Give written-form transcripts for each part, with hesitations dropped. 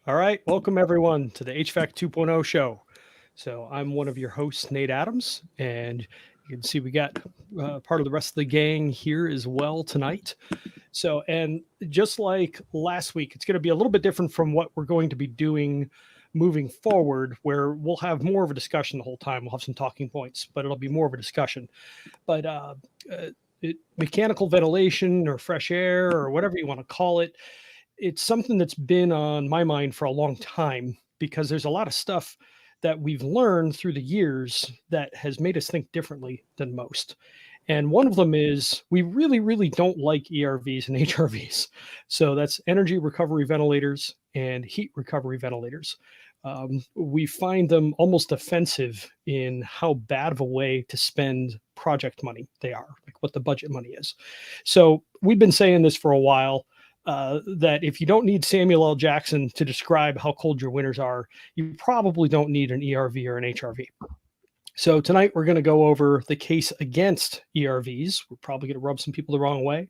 All right, welcome everyone to the HVAC 2.0 show. So I'm one of your hosts, Nate Adams, and you can see we got part of the rest of the gang here as well tonight. So, and just like last week, it's going to be a little bit different from what we're going to be doing moving forward, where we'll have more of a discussion the whole time. We'll have some talking points, but it'll be more of a discussion. But uh, mechanical ventilation or fresh air or whatever you want to call it, it's something that's been on my mind for a long time because there's a lot of stuff that we've learned through the years that has made us think differently than most. And one of them is we really, really don't like ERVs and HRVs. So that's energy recovery ventilators and heat recovery ventilators. We find them almost offensive in how bad of a way to spend project money they are, like what the budget money is. So we've been saying this for a while. That if you don't need Samuel L. Jackson to describe how cold your winters are, you probably don't need an ERV or an HRV. So tonight we're going to go over the case against ERVs. We're probably going to rub some people the wrong way.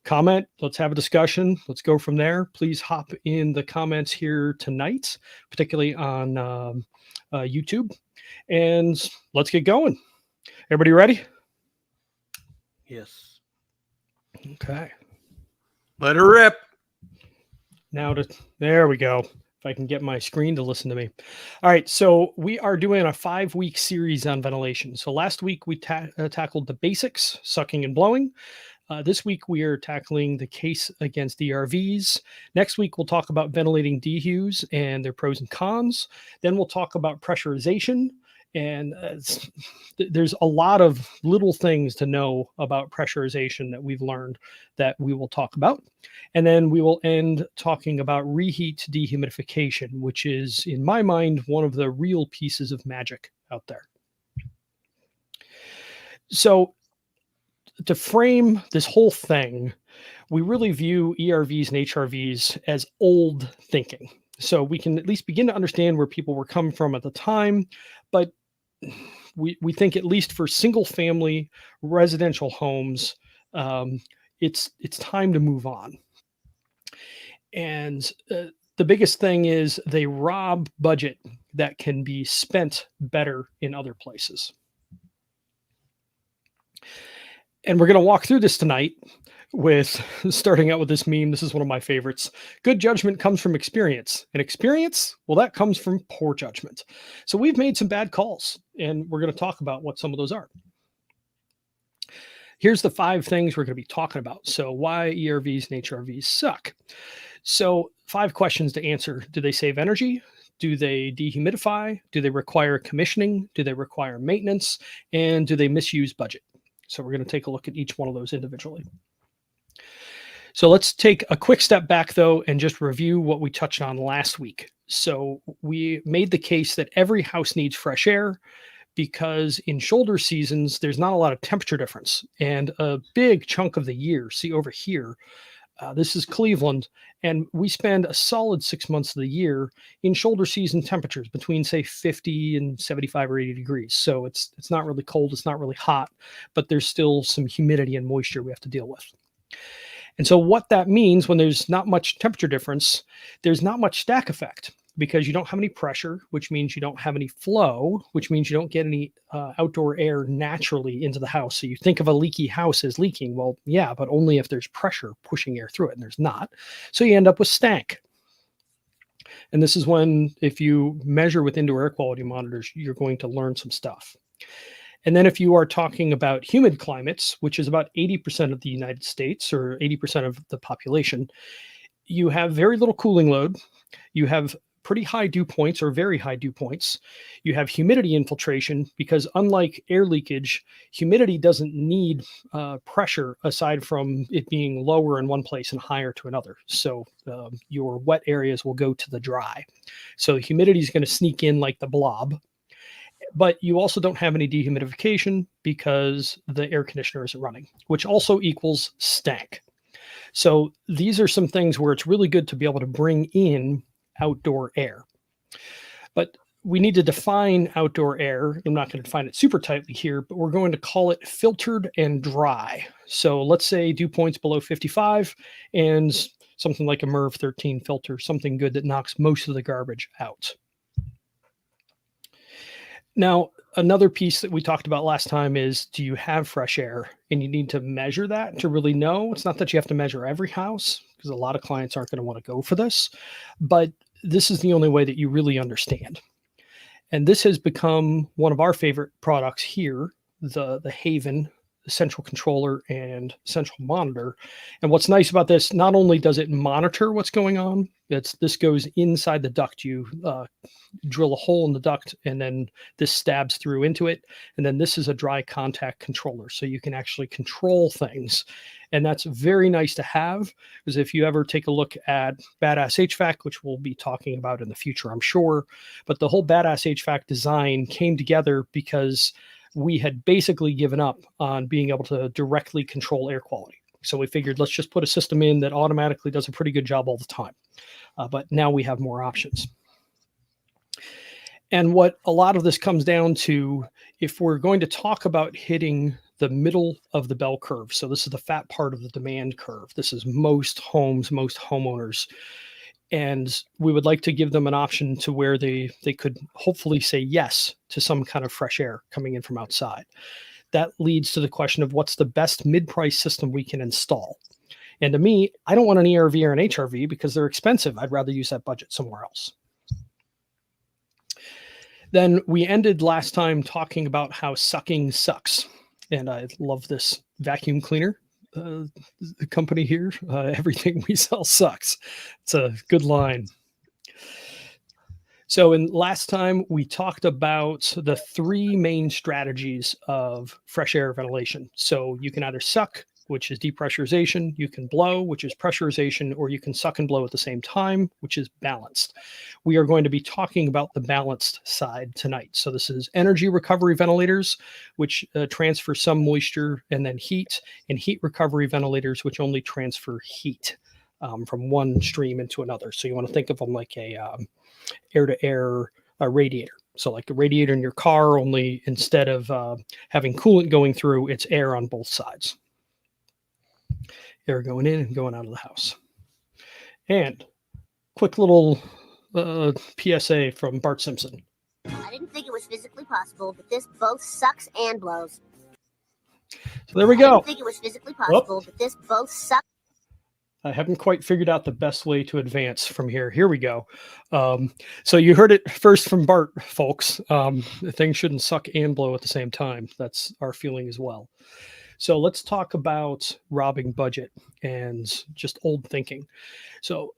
Comment, let's have a discussion. Let's go from there. Please hop in the comments here tonight, particularly on YouTube. And let's get going. Everybody ready? Yes. Okay. Let her rip. There we go. If I can get my screen to listen to me. All right. So we are doing a 5-week series on ventilation. So last week we tackled the basics, sucking and blowing. This week we are tackling the case against ERVs. Next week we'll talk about ventilating dehues and their pros and cons. Then we'll talk about pressurization. And there's a lot of little things to know about pressurization that we've learned that we will talk about. And then we will end talking about reheat dehumidification, which is, in my mind, one of the real pieces of magic out there. So to frame this whole thing, we really view ERVs and HRVs as old thinking. So we can at least begin to understand where people were coming from at the time, but we think at least for single family residential homes, it's time to move on. And the biggest thing is they rob budget that can be spent better in other places. And we're going to walk through this tonight with starting out with this meme. This is one of my favorites. Good judgment comes from experience, and experience, well, that comes from poor judgment. So we've made some bad calls, and we're going to talk about what some of those are. Here's the 5 things we're going to be talking about. So why ERVs and HRVs suck. So 5 questions to answer. Do they save energy? Do they dehumidify? Do they require commissioning? Do they require maintenance? And do they misuse budget? So we're going to take a look at each one of those individually. So let's take a quick step back, though, and just review what we touched on last week. So we made the case that every house needs fresh air because in shoulder seasons, there's not a lot of temperature difference. And a big chunk of the year, see over here, this is Cleveland, and we spend a solid 6 months of the year in shoulder season temperatures between, say, 50 and 75 or 80 degrees. So it's not really cold, it's not really hot, but there's still some humidity and moisture we have to deal with. And so what that means when there's not much temperature difference, there's not much stack effect because you don't have any pressure, which means you don't have any flow, which means you don't get any outdoor air naturally into the house. So you think of a leaky house as leaking. Well, yeah, but only if there's pressure pushing air through it, and there's not. So you end up with stank. And this is when, if you measure with indoor air quality monitors, you're going to learn some stuff. And then if you are talking about humid climates, which is about 80% of the United States or 80% of the population, you have very little cooling load. You have pretty high dew points or very high dew points. You have humidity infiltration because unlike air leakage, humidity doesn't need pressure aside from it being lower in one place and higher to another. So your wet areas will go to the dry. So humidity is going to sneak in like the blob. But you also don't have any dehumidification because the air conditioner isn't running, which also equals stank. So these are some things where it's really good to be able to bring in outdoor air. But we need to define outdoor air. I'm not going to define it super tightly here, but we're going to call it filtered and dry. So let's say dew points below 55 and something like a MERV 13 filter, something good that knocks most of the garbage out. Now, another piece that we talked about last time is, do you have fresh air? And you need to measure that to really know. It's not that you have to measure every house, because a lot of clients aren't going to want to go for this, but this is the only way that you really understand. And this has become one of our favorite products here, the Haven central controller and central monitor. And what's nice about this, not only does it monitor what's going on, this goes inside the duct. You drill a hole in the duct, and then this stabs through into it. And then this is a dry contact controller, so you can actually control things. And that's very nice to have, because if you ever take a look at Badass HVAC, which we'll be talking about in the future, I'm sure, but the whole Badass HVAC design came together because we had basically given up on being able to directly control air quality. So we figured, let's just put a system in that automatically does a pretty good job all the time. But now we have more options. And what a lot of this comes down to, if we're going to talk about hitting the middle of the bell curve, so this is the fat part of the demand curve. This is most homes, most homeowners. And we would like to give them an option to where they could hopefully say yes to some kind of fresh air coming in from outside. That leads to the question of, what's the best mid-price system we can install? And to me, I don't want an ERV or an HRV because they're expensive. I'd rather use that budget somewhere else. Then we ended last time talking about how sucking sucks. And I love this vacuum cleaner. The company here, everything we sell sucks. It's a good line. So in last time, we talked about the three main strategies of fresh air ventilation. So you can either suck, which is depressurization, you can blow, which is pressurization, or you can suck and blow at the same time, which is balanced. We are going to be talking about the balanced side tonight. So this is energy recovery ventilators, which transfer some moisture and then heat, and heat recovery ventilators, which only transfer heat from one stream into another. So you want to think of them like a air-to-air radiator. So like a radiator in your car, only instead of having coolant going through, it's air on both sides. Air going in and going out of the house. And quick little PSA from Bart Simpson. I didn't think it was physically possible, but this both sucks and blows. So there we go. I didn't think it was physically possible, but this both sucks. I haven't quite figured out the best way to advance from here. Here we go. So you heard it first from Bart, folks. Things shouldn't suck and blow at the same time. That's our feeling as well. So let's talk about robbing budget and just old thinking. So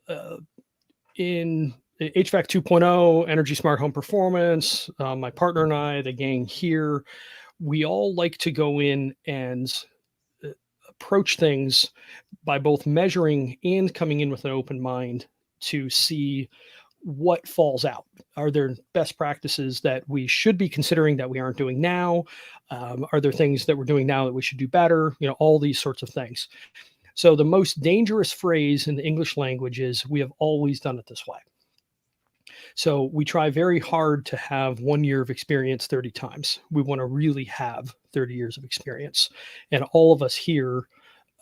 in HVAC 2.0, Energy Smart Home Performance, my partner and I, the gang here, we all like to go in and approach things by both measuring and coming in with an open mind to see what falls out. Are there best practices that we should be considering that we aren't doing now? Are there things that we're doing now that we should do better? You know, all these sorts of things. So the most dangerous phrase in the English language is, we have always done it this way. So we try very hard to have 1 year of experience 30 times. We want to really have 30 years of experience. And all of us here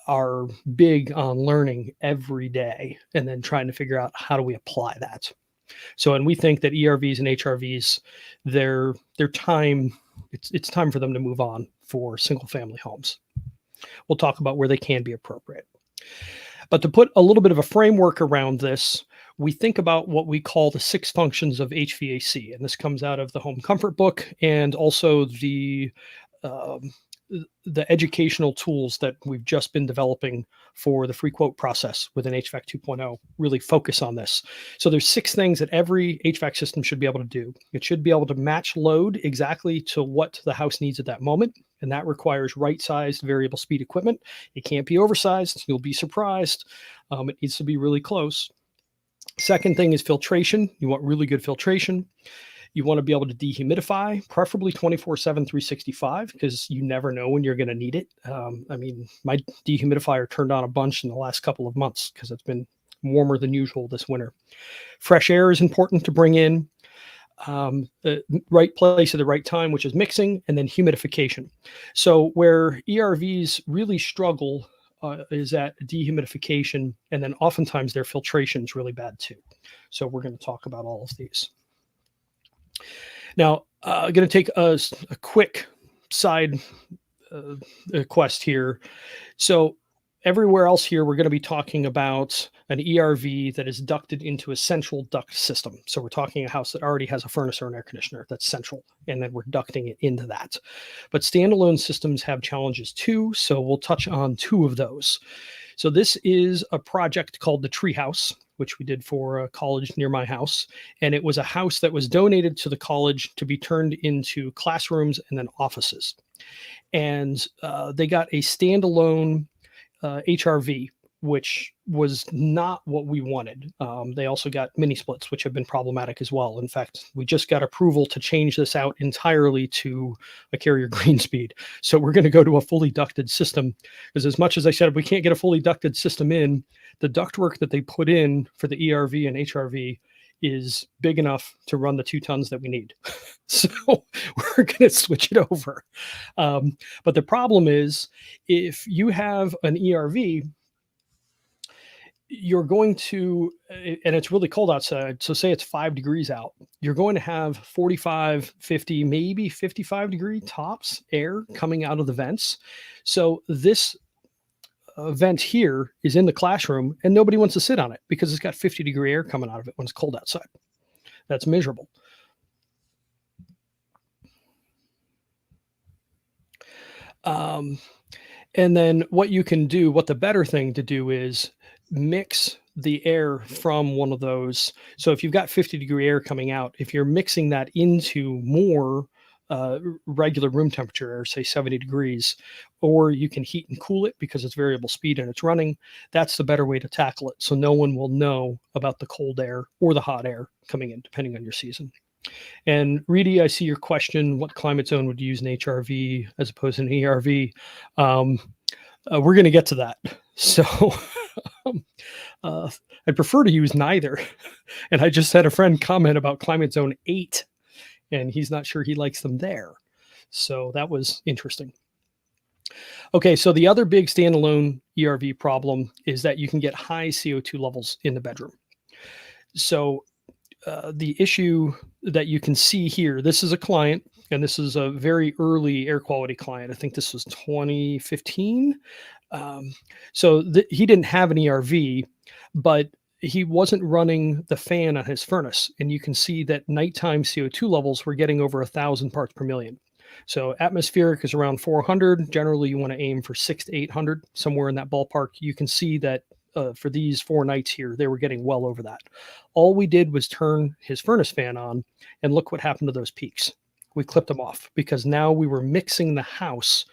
are big on learning every day and then trying to figure out, how do we apply that? So, and we think that ERVs and HRVs, their time, it's time for them to move on for single family homes. We'll talk about where they can be appropriate. But to put a little bit of a framework around this, we think about what we call the 6 functions of HVAC. And this comes out of the Home Comfort book, and also the educational tools that we've just been developing for the free quote process within HVAC 2.0 really focus on this. So there's 6 things that every HVAC system should be able to do. It should be able to match load exactly to what the house needs at that moment. And that requires right-sized variable speed equipment. It can't be oversized. You'll be surprised. It needs to be really close. Second thing is filtration. You want really good filtration. You want to be able to dehumidify, preferably 24/7, 365, because you never know when you're going to need it. I mean, my dehumidifier turned on a bunch in the last couple of months because it's been warmer than usual this winter. Fresh air is important to bring in. The right place at the right time, which is mixing, and then humidification. So where ERVs really struggle is at dehumidification, and then oftentimes their filtration is really bad too. So we're going to talk about all of these. Now, I'm going to take a quick side quest here. So everywhere else here, we're going to be talking about an ERV that is ducted into a central duct system. So we're talking a house that already has a furnace or an air conditioner that's central, and then we're ducting it into that. But standalone systems have challenges too, so we'll touch on two of those. So this is a project called the Treehouse, which we did for a college near my house. And it was a house that was donated to the college to be turned into classrooms and then offices. And they got a standalone HRV, which was not what we wanted. They also got mini splits, which have been problematic as well. In fact, we just got approval to change this out entirely to a Carrier green speed. So we're going to go to a fully ducted system, because as much as I said, we can't get a fully ducted system in, the ductwork that they put in for the ERV and HRV is big enough to run the 2 tons that we need. So we're going to switch it over. But the problem is, if you have an ERV, you're going to, and it's really cold outside, so say it's 5 degrees out, you're going to have 45, 50, maybe 55 degree tops air coming out of the vents. So this vent here is in the classroom, and nobody wants to sit on it because it's got 50 degree air coming out of it when it's cold outside. That's miserable. And then what you can do, what the better thing to do is mix the air from one of those. So if you've got 50 degree air coming out, if you're mixing that into more regular room temperature air, say 70 degrees, or you can heat and cool it because it's variable speed and it's running, that's the better way to tackle it. So no one will know about the cold air or the hot air coming in, depending on your season. And Reedy, I see your question, what climate zone would you use an HRV as opposed to an ERV? We're going to get to that. So I'd prefer to use neither. And I just had a friend comment about climate zone 8, and he's not sure he likes them there. So that was interesting. Okay, so the other big standalone ERV problem is that you can get high CO2 levels in the bedroom. So the issue that you can see here, this is a client, and this is a very early air quality client. I think this was 2015. So he didn't have an ERV, but he wasn't running the fan on his furnace. And you can see that nighttime CO2 levels were getting over 1,000 parts per million. So atmospheric is around 400. Generally, you want to aim for 600 to 800, somewhere in that ballpark. You can see that for these 4 nights here, they were getting well over that. All we did was turn his furnace fan on, and look what happened to those peaks. We clipped them off because now we were mixing the house.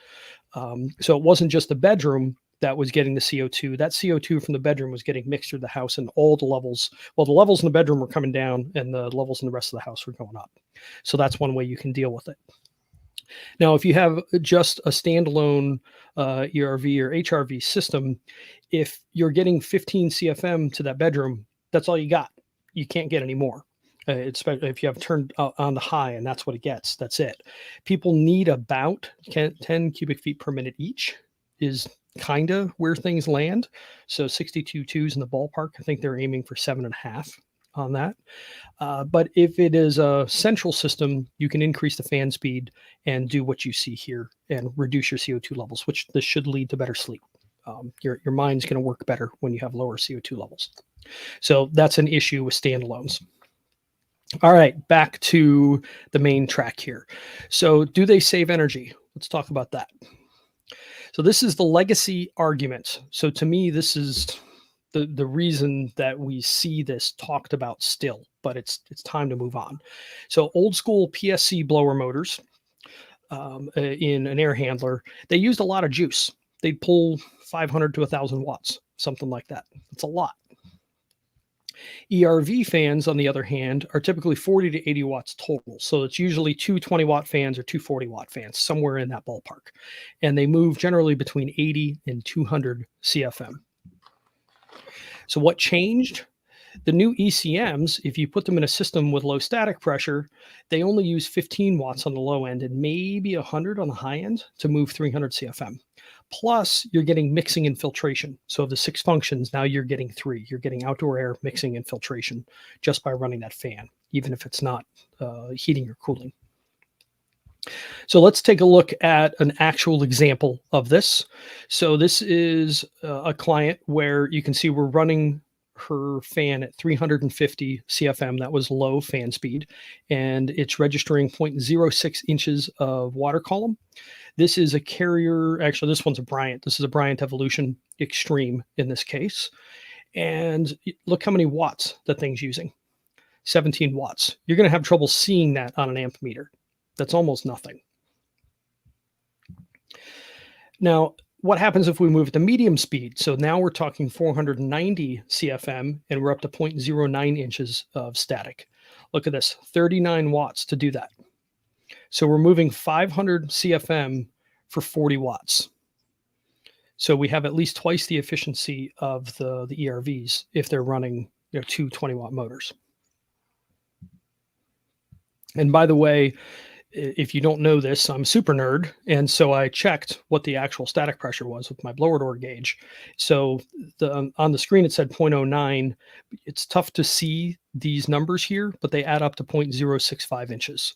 So it wasn't just the bedroom that was getting the CO2. That CO2 from the bedroom was getting mixed through the house, and all the levels, well, the levels in the bedroom were coming down and the levels in the rest of the house were going up. So that's one way you can deal with it. Now, if you have just a standalone ERV or HRV system, if you're getting 15 CFM to that bedroom, that's all you got. You can't get any more. If you have turned on the high and that's what it gets, that's it. People need about 10 cubic feet per minute each is kind of where things land. So 62.2s in the ballpark. I think they're aiming for 7.5 on that. But if it is a central system, you can increase the fan speed and do what you see here and reduce your CO2 levels, which this should lead to better sleep. Your mind's going to work better when you have lower CO2 levels. So that's an issue with standalones. All right, back to the main track here. So do they save energy? Let's talk about that. So this is the legacy argument. So to me, this is the reason that we see this talked about still, but it's time to move on. So old school PSC blower motors in an air handler, they used a lot of juice. They'd pull 500 to 1,000 watts, something like that. It's a lot. ERV fans, on the other hand, are typically 40 to 80 watts total. So it's usually 2 20-watt fans or 2 40-watt fans, somewhere in that ballpark. And they move generally between 80 and 200 CFM. So what changed? The new ECMs, if you put them in a system with low static pressure, they only use 15 watts on the low end and maybe 100 on the high end to move 300 CFM. Plus, you're getting mixing and filtration. So of the 6 functions, now you're getting 3. You're getting outdoor air, mixing, and filtration just by running that fan, even if it's not heating or cooling. So let's take a look at an actual example of this. So this is a client where you can see we're running her fan at 350 CFM. That was low fan speed, and it's registering 0.06 inches of water column. This is a Carrier. Actually, this one's a Bryant. This is a Bryant Evolution Extreme in this case. And look how many watts that thing's using. 17 watts. You're going to have trouble seeing that on an amp meter. That's almost nothing. Now, what happens if we move it to medium speed? So now we're talking 490 CFM and we're up to 0.09 inches of static. Look at this, 39 watts to do that. So we're moving 500 CFM for 40 watts. So we have at least twice the efficiency of the ERVs if they're running 2 20-watt motors. And by the way, if you don't know this, I'm a super nerd. And so I checked what the actual static pressure was with my blower door gauge. So on the screen, it said 0.09. It's tough to see these numbers here, but they add up to 0.065 inches.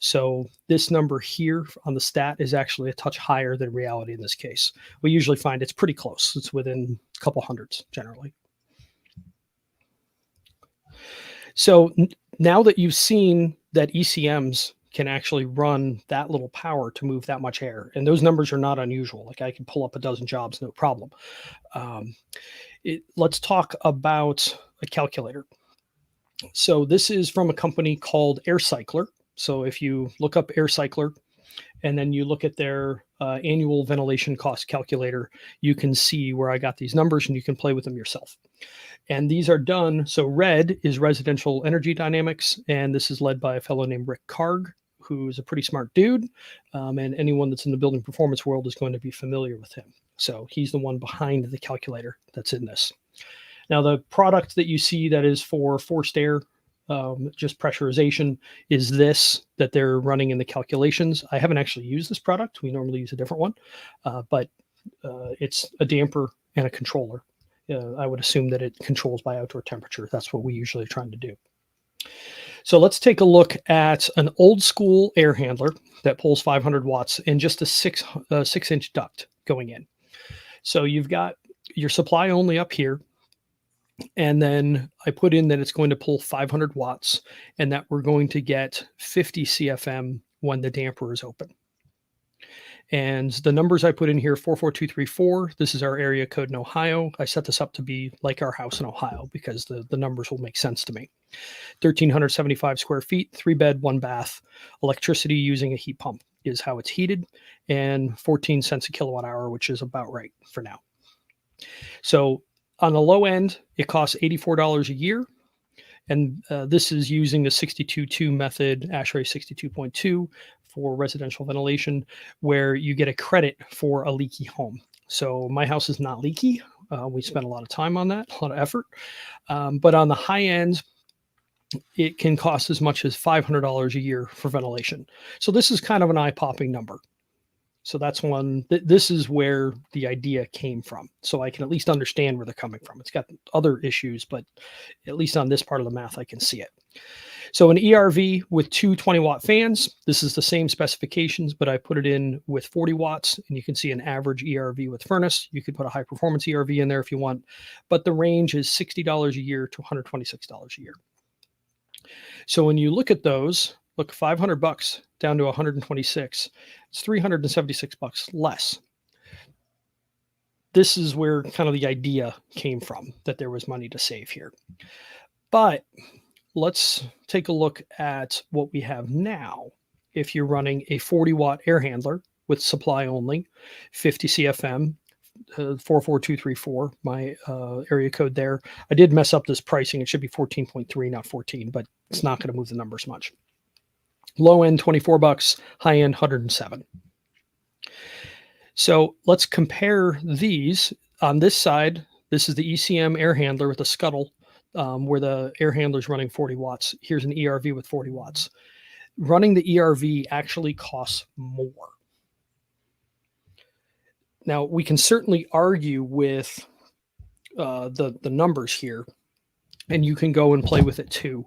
So this number here on the stat is actually a touch higher than reality in this case. We usually find it's pretty close. It's within a couple hundreds generally. So now that you've seen that ECMs can actually run that little power to move that much air, and those numbers are not unusual. Like I can pull up a dozen jobs, no problem. Let's talk about a calculator. So this is from a company called Air Cycler. So if you look up Air Cycler and then you look at their annual ventilation cost calculator, you can see where I got these numbers and you can play with them yourself. And these are done. So red is residential energy dynamics. And this is led by a fellow named Rick Karg, who's a pretty smart dude. And anyone that's in the building performance world is going to be familiar with him. So he's the one behind the calculator that's in this. Now, the product that you see that is for forced air, just pressurization, is this that they're running in the calculations. I haven't actually used this product. We normally use a different one, but it's a damper and a controller. I would assume that it controls by outdoor temperature. That's what we usually are trying to do. So let's take a look at an old school air handler that pulls 500 watts and just a 6-inch duct going in. So you've got your supply only up here. And then I put in that it's going to pull 500 watts and that we're going to get 50 CFM when the damper is open. And the numbers I put in here, 44234, this is our area code in Ohio. I set this up to be like our house in Ohio because the numbers will make sense to me. 1,375 square feet, 3-bed, 1-bath, electricity using a heat pump is how it's heated, and 14 cents a kilowatt hour, which is about right for now. So on the low end, it costs $84 a year. And this is using the 62.2 method, ASHRAE 62.2 for residential ventilation, where you get a credit for a leaky home. So my house is not leaky. We spent a lot of time on that, a lot of effort. But on the high end, it can cost as much as $500 a year for ventilation. So this is kind of an eye-popping number. So that's one, this is where the idea came from. So I can at least understand where they're coming from. It's got other issues, but at least on this part of the math, I can see it. So an ERV with 2 20-watt fans, this is the same specifications, but I put it in with 40 watts, and you can see an average ERV with furnace. You could put a high-performance ERV in there if you want, but the range is $60 a year to $126 a year. So when you look at those, look, $500 down to 126, it's $376 less. This is where kind of the idea came from, that there was money to save here. But let's take a look at what we have now. If you're running a 40-watt air handler with supply only, 50 CFM, 44234, my area code there. I did mess up this pricing. It should be 14.3, not 14, but it's not going to move the numbers much. Low end, $24, high end, $107. So let's compare these. On this side, this is the ECM air handler with a scuttle. where the air handler is running 40 watts. Here's an ERV with 40 watts. Running the ERV actually costs more. Now, we can certainly argue with the numbers here, and you can go and play with it too.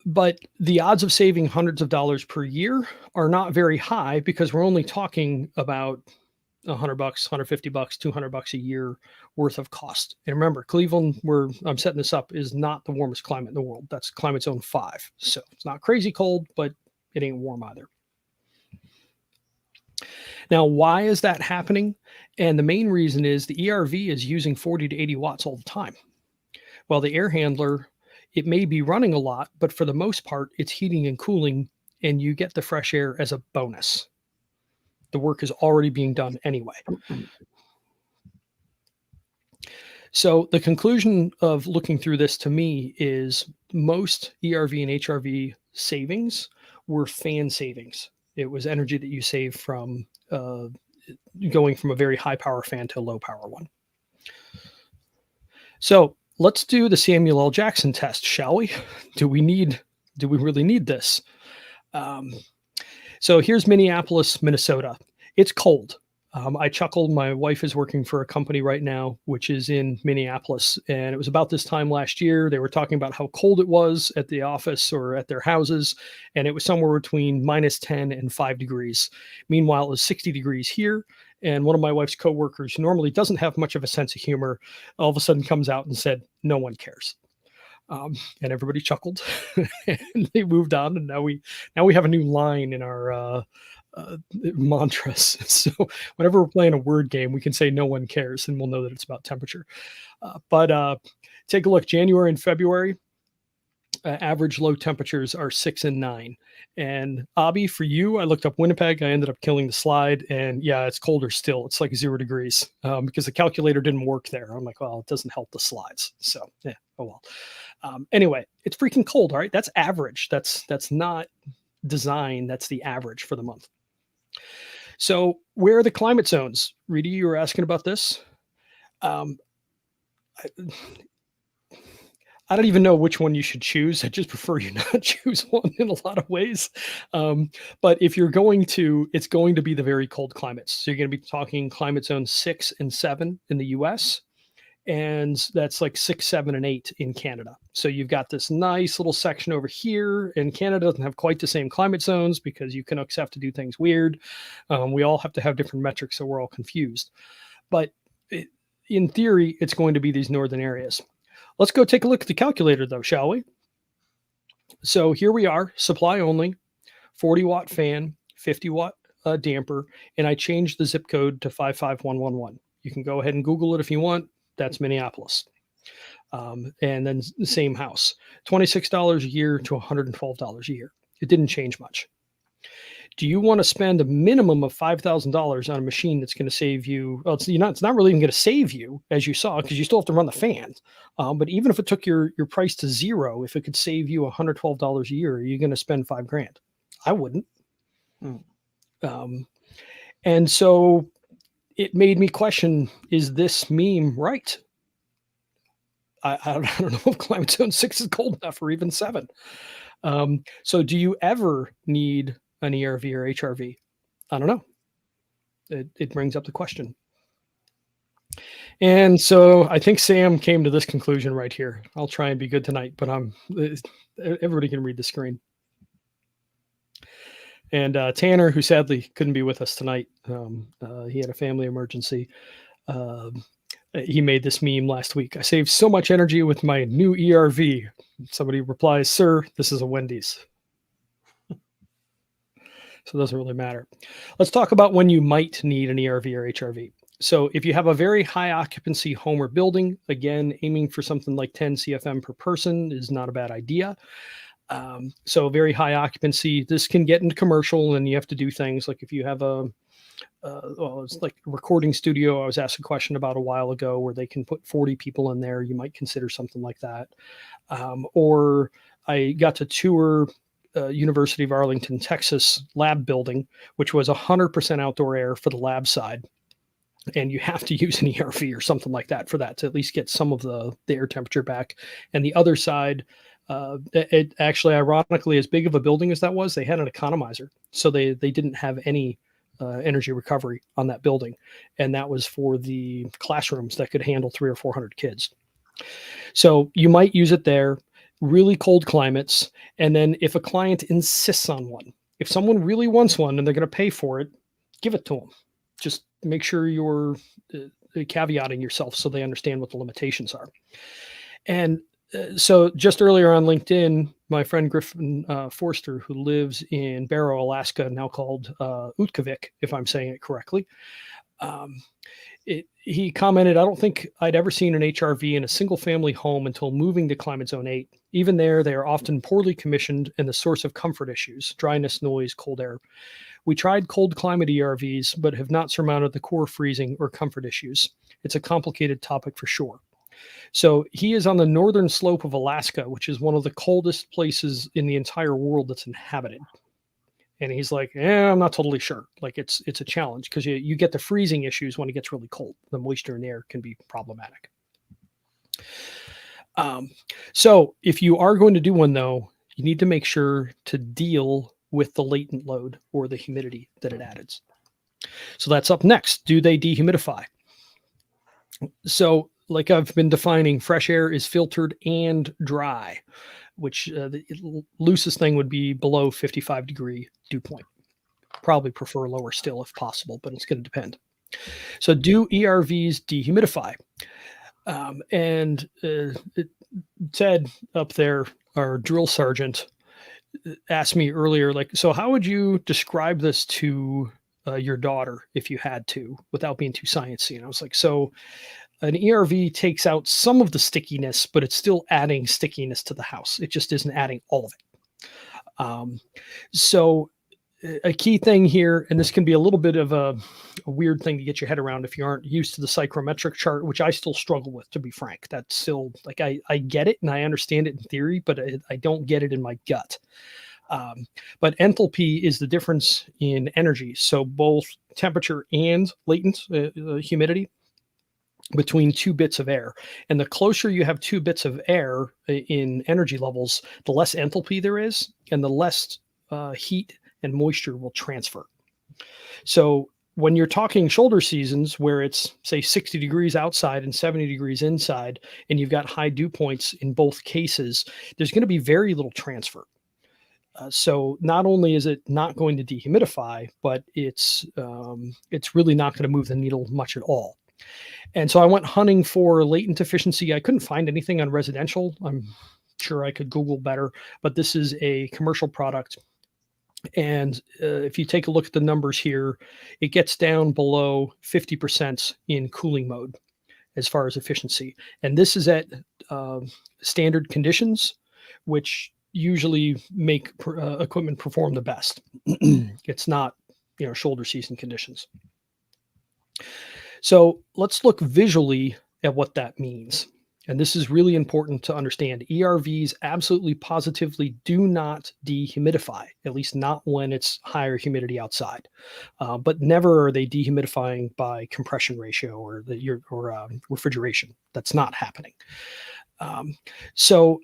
But the odds of saving hundreds of dollars per year are not very high because we're only talking about $100, $150, $200 a year worth of cost. And remember, Cleveland, where I'm setting this up, is not the warmest climate in the world. That's climate zone 5. So it's not crazy cold, but it ain't warm either. Now, why is that happening? And the main reason is the ERV is using 40 to 80 watts all the time. While the air handler, it may be running a lot, but for the most part, it's heating and cooling, and you get the fresh air as a bonus. The work is already being done anyway. So the conclusion of looking through this to me is most ERV and HRV savings were fan savings. It was energy that you save from going from a very high power fan to a low power one. So let's do the Samuel L. Jackson test, shall we? Do we really need this? So here's Minneapolis, Minnesota. It's cold. I chuckled. My wife is working for a company right now, which is in Minneapolis. And it was about this time last year. They were talking about how cold it was at the office or at their houses. And it was somewhere between -10 and 5 degrees. Meanwhile, it was 60 degrees here. And one of my wife's coworkers, who normally doesn't have much of a sense of humor, all of a sudden comes out and said, "No one cares." And everybody chuckled and they moved on. And now we have a new line in our mantras. So whenever we're playing a word game, we can say "no one cares" and we'll know that it's about temperature. But take a look. January and February, average low temperatures are 6 and 9. And Abby, for you, I looked up Winnipeg. I ended up killing the slide, and yeah, it's colder still. It's like 0 degrees because the calculator didn't work there. I'm like, well, it doesn't help the slides. So yeah, oh well. Anyway, it's freaking cold. All right, that's average. That's not design. That's the average for the month. So where are the climate zones? Rita, you were asking about this. I don't even know which one you should choose. I just prefer you not choose one in a lot of ways. But if you're going to, it's going to be the very cold climates. So you're going to be talking climate zone 6 and 7 in the US. And that's like 6, 7, and 8 in Canada. So you've got this nice little section over here, and Canada doesn't have quite the same climate zones because you Canucks have to do things weird. We all have to have different metrics, so we're all confused. But in theory, it's going to be these northern areas. Let's go take a look at the calculator, though, shall we? So here we are, supply only, 40-watt fan, 50-watt damper, and I changed the zip code to 55111. You can go ahead and Google it if you want. That's Minneapolis. And then the same house, $26 a year to $112 a year. It didn't change much. Do you want to spend a minimum of $5,000 on a machine that's going to save you? Well, it's not really even going to save you, as you saw, because you still have to run the fan. But even if it took your price to zero, if it could save you $112 a year, are you going to spend $5,000? I wouldn't. And so it made me question, is this meme right? I don't know if climate zone 6 is cold enough, or even 7. So do you ever need an ERV or HRV? I don't know. It brings up the question. And so I think Sam came to this conclusion right here. I'll try and be good tonight, but everybody can read the screen. And Tanner, who sadly couldn't be with us tonight, he had a family emergency. He made this meme last week. I saved so much energy with my new ERV. Somebody replies, "Sir, this is a Wendy's." So it doesn't really matter. Let's talk about when you might need an ERV or HRV. So if you have a very high occupancy home or building, again, aiming for something like 10 CFM per person is not a bad idea. So very high occupancy, this can get into commercial, and you have to do things like if you have it's like a recording studio I was asked a question about a while ago where they can put 40 people in there, you might consider something like that. Or I got to tour University of Arlington, Texas lab building, which was 100% outdoor air for the lab side. And you have to use an ERV or something like that for that to at least get some of the air temperature back. And the other side, it actually, ironically, as big of a building as that was, they had an economizer. So they didn't have any energy recovery on that building. And that was for the classrooms that could handle 300 or 400 kids. So you might use it there, really cold climates. And then if a client insists on one, if someone really wants one and they're going to pay for it, give it to them. Just make sure you're caveating yourself so they understand what the limitations are. And so just earlier on LinkedIn, my friend Griffin Forster, who lives in Barrow, Alaska, now called Utkavik, if I'm saying it correctly, he commented, I don't think I'd ever seen an HRV in a single family home until moving to climate zone 8. Even there, they are often poorly commissioned and the source of comfort issues, dryness, noise, cold air. We tried cold climate ERVs, but have not surmounted the core freezing or comfort issues. It's a complicated topic for sure. So he is on the northern slope of Alaska, which is one of the coldest places in the entire world that's inhabited. And he's like, I'm not totally sure. Like it's a challenge because you get the freezing issues when it gets really cold. The moisture in the air can be problematic. So if you are going to do one, though, you need to make sure to deal with the latent load or the humidity that it adds. So that's up next. Do they dehumidify? So like I've been defining, fresh air is filtered and dry, which the loosest thing would be below 55 degree dew point. Probably prefer lower still if possible, but it's going to depend. So do ERVs dehumidify? And Ted up there, our drill sergeant, asked me earlier, like, so how would you describe this to your daughter if you had to, without being too sciencey? And I was like, so an ERV takes out some of the stickiness, but it's still adding stickiness to the house. It just isn't adding all of it. So a key thing here, and this can be a little bit of a weird thing to get your head around if you aren't used to the psychrometric chart, which I still struggle with, to be frank. That's still like, I get it and I understand it in theory, but I don't get it in my gut. But enthalpy is the difference in energy. So both temperature and latent humidity between two bits of air. And the closer you have two bits of air in energy levels, the less enthalpy there is, and the less heat and moisture will transfer. So when you're talking shoulder seasons where it's, say, 60 degrees outside and 70 degrees inside, and you've got high dew points in both cases, there's going to be very little transfer. So not only is it not going to dehumidify, but it's really not going to move the needle much at all. And so I went hunting for latent efficiency. I couldn't find anything on residential. I'm sure I could Google better, but this is a commercial product. And if you take a look at the numbers here, it gets down below 50% in cooling mode as far as efficiency. And this is at standard conditions, which usually make equipment perform the best. It's not, shoulder season conditions. So let's look visually at what that means. And this is really important to understand. ERVs absolutely positively do not dehumidify, at least not when it's higher humidity outside. But never are they dehumidifying by compression ratio or refrigeration. That's not happening. So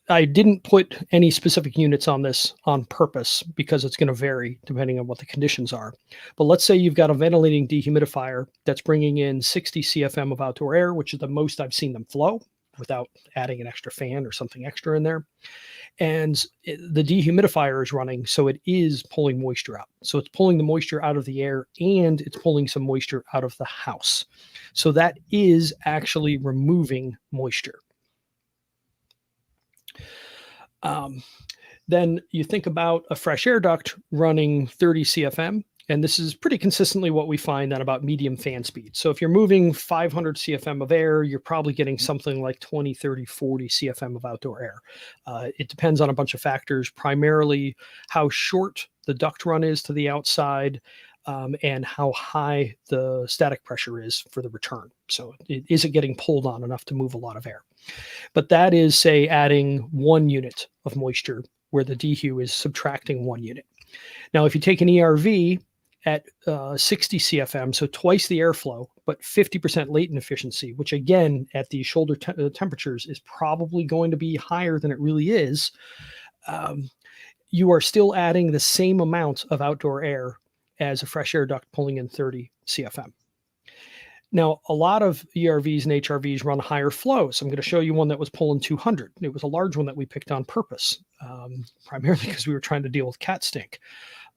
I didn't put any specific units on this on purpose because it's going to vary depending on what the conditions are. But let's say you've got a ventilating dehumidifier that's bringing in 60 CFM of outdoor air, which is the most I've seen them flow without adding an extra fan or something extra in there. And the dehumidifier is running, so it is pulling moisture out. So it's pulling the moisture out of the air and it's pulling some moisture out of the house. So that is actually removing moisture. Then you think about a fresh air duct running 30 CFM, and this is pretty consistently what we find at about medium fan speed. So if you're moving 500 CFM of air, you're probably getting something like 20, 30, 40 CFM of outdoor air. It depends on a bunch of factors, primarily how short the duct run is to the outside, and how high the static pressure is for the return. So is it getting pulled on enough to move a lot of air? But that is, say, adding 1 unit of moisture where the dehu is subtracting 1 unit. Now, if you take an ERV at 60 CFM, so twice the airflow, but 50% latent efficiency, which again, at the shoulder temperatures is probably going to be higher than it really is. You are still adding the same amount of outdoor air as a fresh air duct pulling in 30 CFM. Now, a lot of ERVs and HRVs run higher flows. I'm going to show you one that was pulling 200. It was a large one that we picked on purpose, primarily because we were trying to deal with cat stink.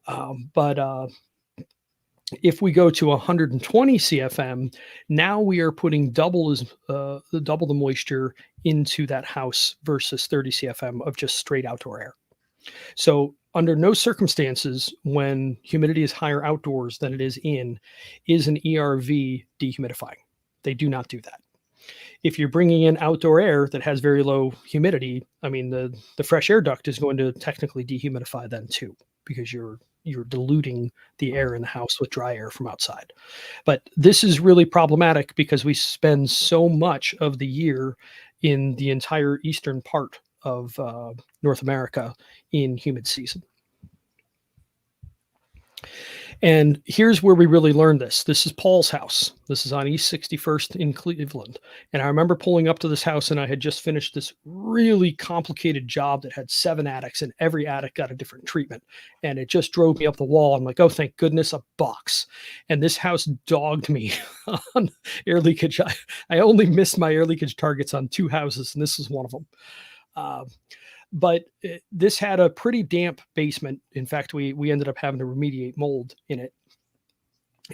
But if we go to 120 CFM, now we are putting double the moisture into that house versus 30 CFM of just straight outdoor air. So under no circumstances, when humidity is higher outdoors than it is an ERV dehumidifying. They do not do that. If you're bringing in outdoor air that has very low humidity, I mean, the fresh air duct is going to technically dehumidify then too, because you're diluting the air in the house with dry air from outside. But this is really problematic because we spend so much of the year in the entire eastern part of North America in humid season. And here's where we really learned this. This is Paul's house. This is on East 61st in Cleveland. And I remember pulling up to this house, and I had just finished this really complicated job that had 7 attics, and every attic got a different treatment. And it just drove me up the wall. I'm like, oh, thank goodness, a box. And this house dogged me on air leakage. I only missed my air leakage targets on 2 houses, and this is one of them. But this had a pretty damp basement. In fact, we ended up having to remediate mold in it.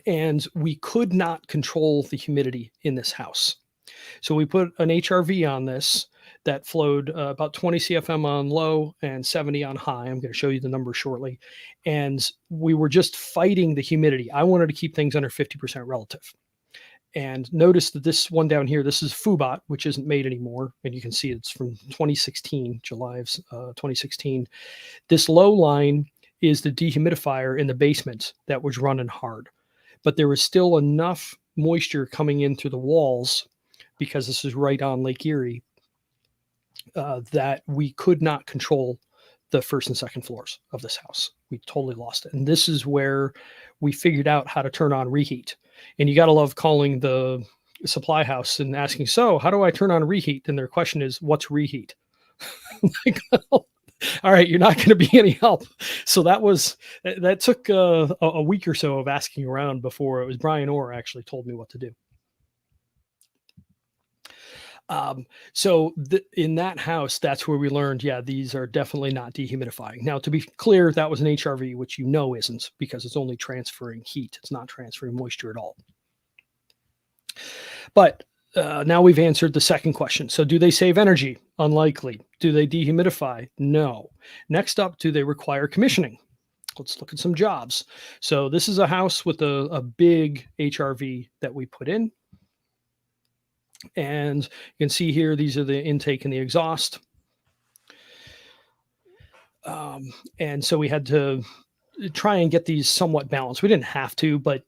And we could not control the humidity in this house. So we put an HRV on this that flowed about 20 CFM on low and 70 on high. I'm going to show you the numbers shortly. And we were just fighting the humidity. I wanted to keep things under 50% relative. And notice that this one down here, this is Fubot, which isn't made anymore. And you can see it's from 2016, July of 2016. This low line is the dehumidifier in the basement that was running hard. But there was still enough moisture coming in through the walls, because this is right on Lake Erie, that we could not control the first and second floors of this house. We totally lost it. And this is where we figured out how to turn on reheat. And you got to love calling the supply house and asking, so how do I turn on reheat? And their question is, what's reheat? Like, well, all right, you're not going to be any help. So that took a week or so of asking around before it was Brian Orr actually told me what to do. So in that house, that's where we learned, yeah, these are definitely not dehumidifying. Now, to be clear, that was an HRV, which you know isn't, because it's only transferring heat. It's not transferring moisture at all. But now we've answered the second question. So do they save energy? Unlikely. Do they dehumidify? No. Next up, do they require commissioning? Let's look at some jobs. So this is a house with a big HRV that we put in. And you can see here, these are the intake and the exhaust. And so we had to try and get these somewhat balanced. We didn't have to, but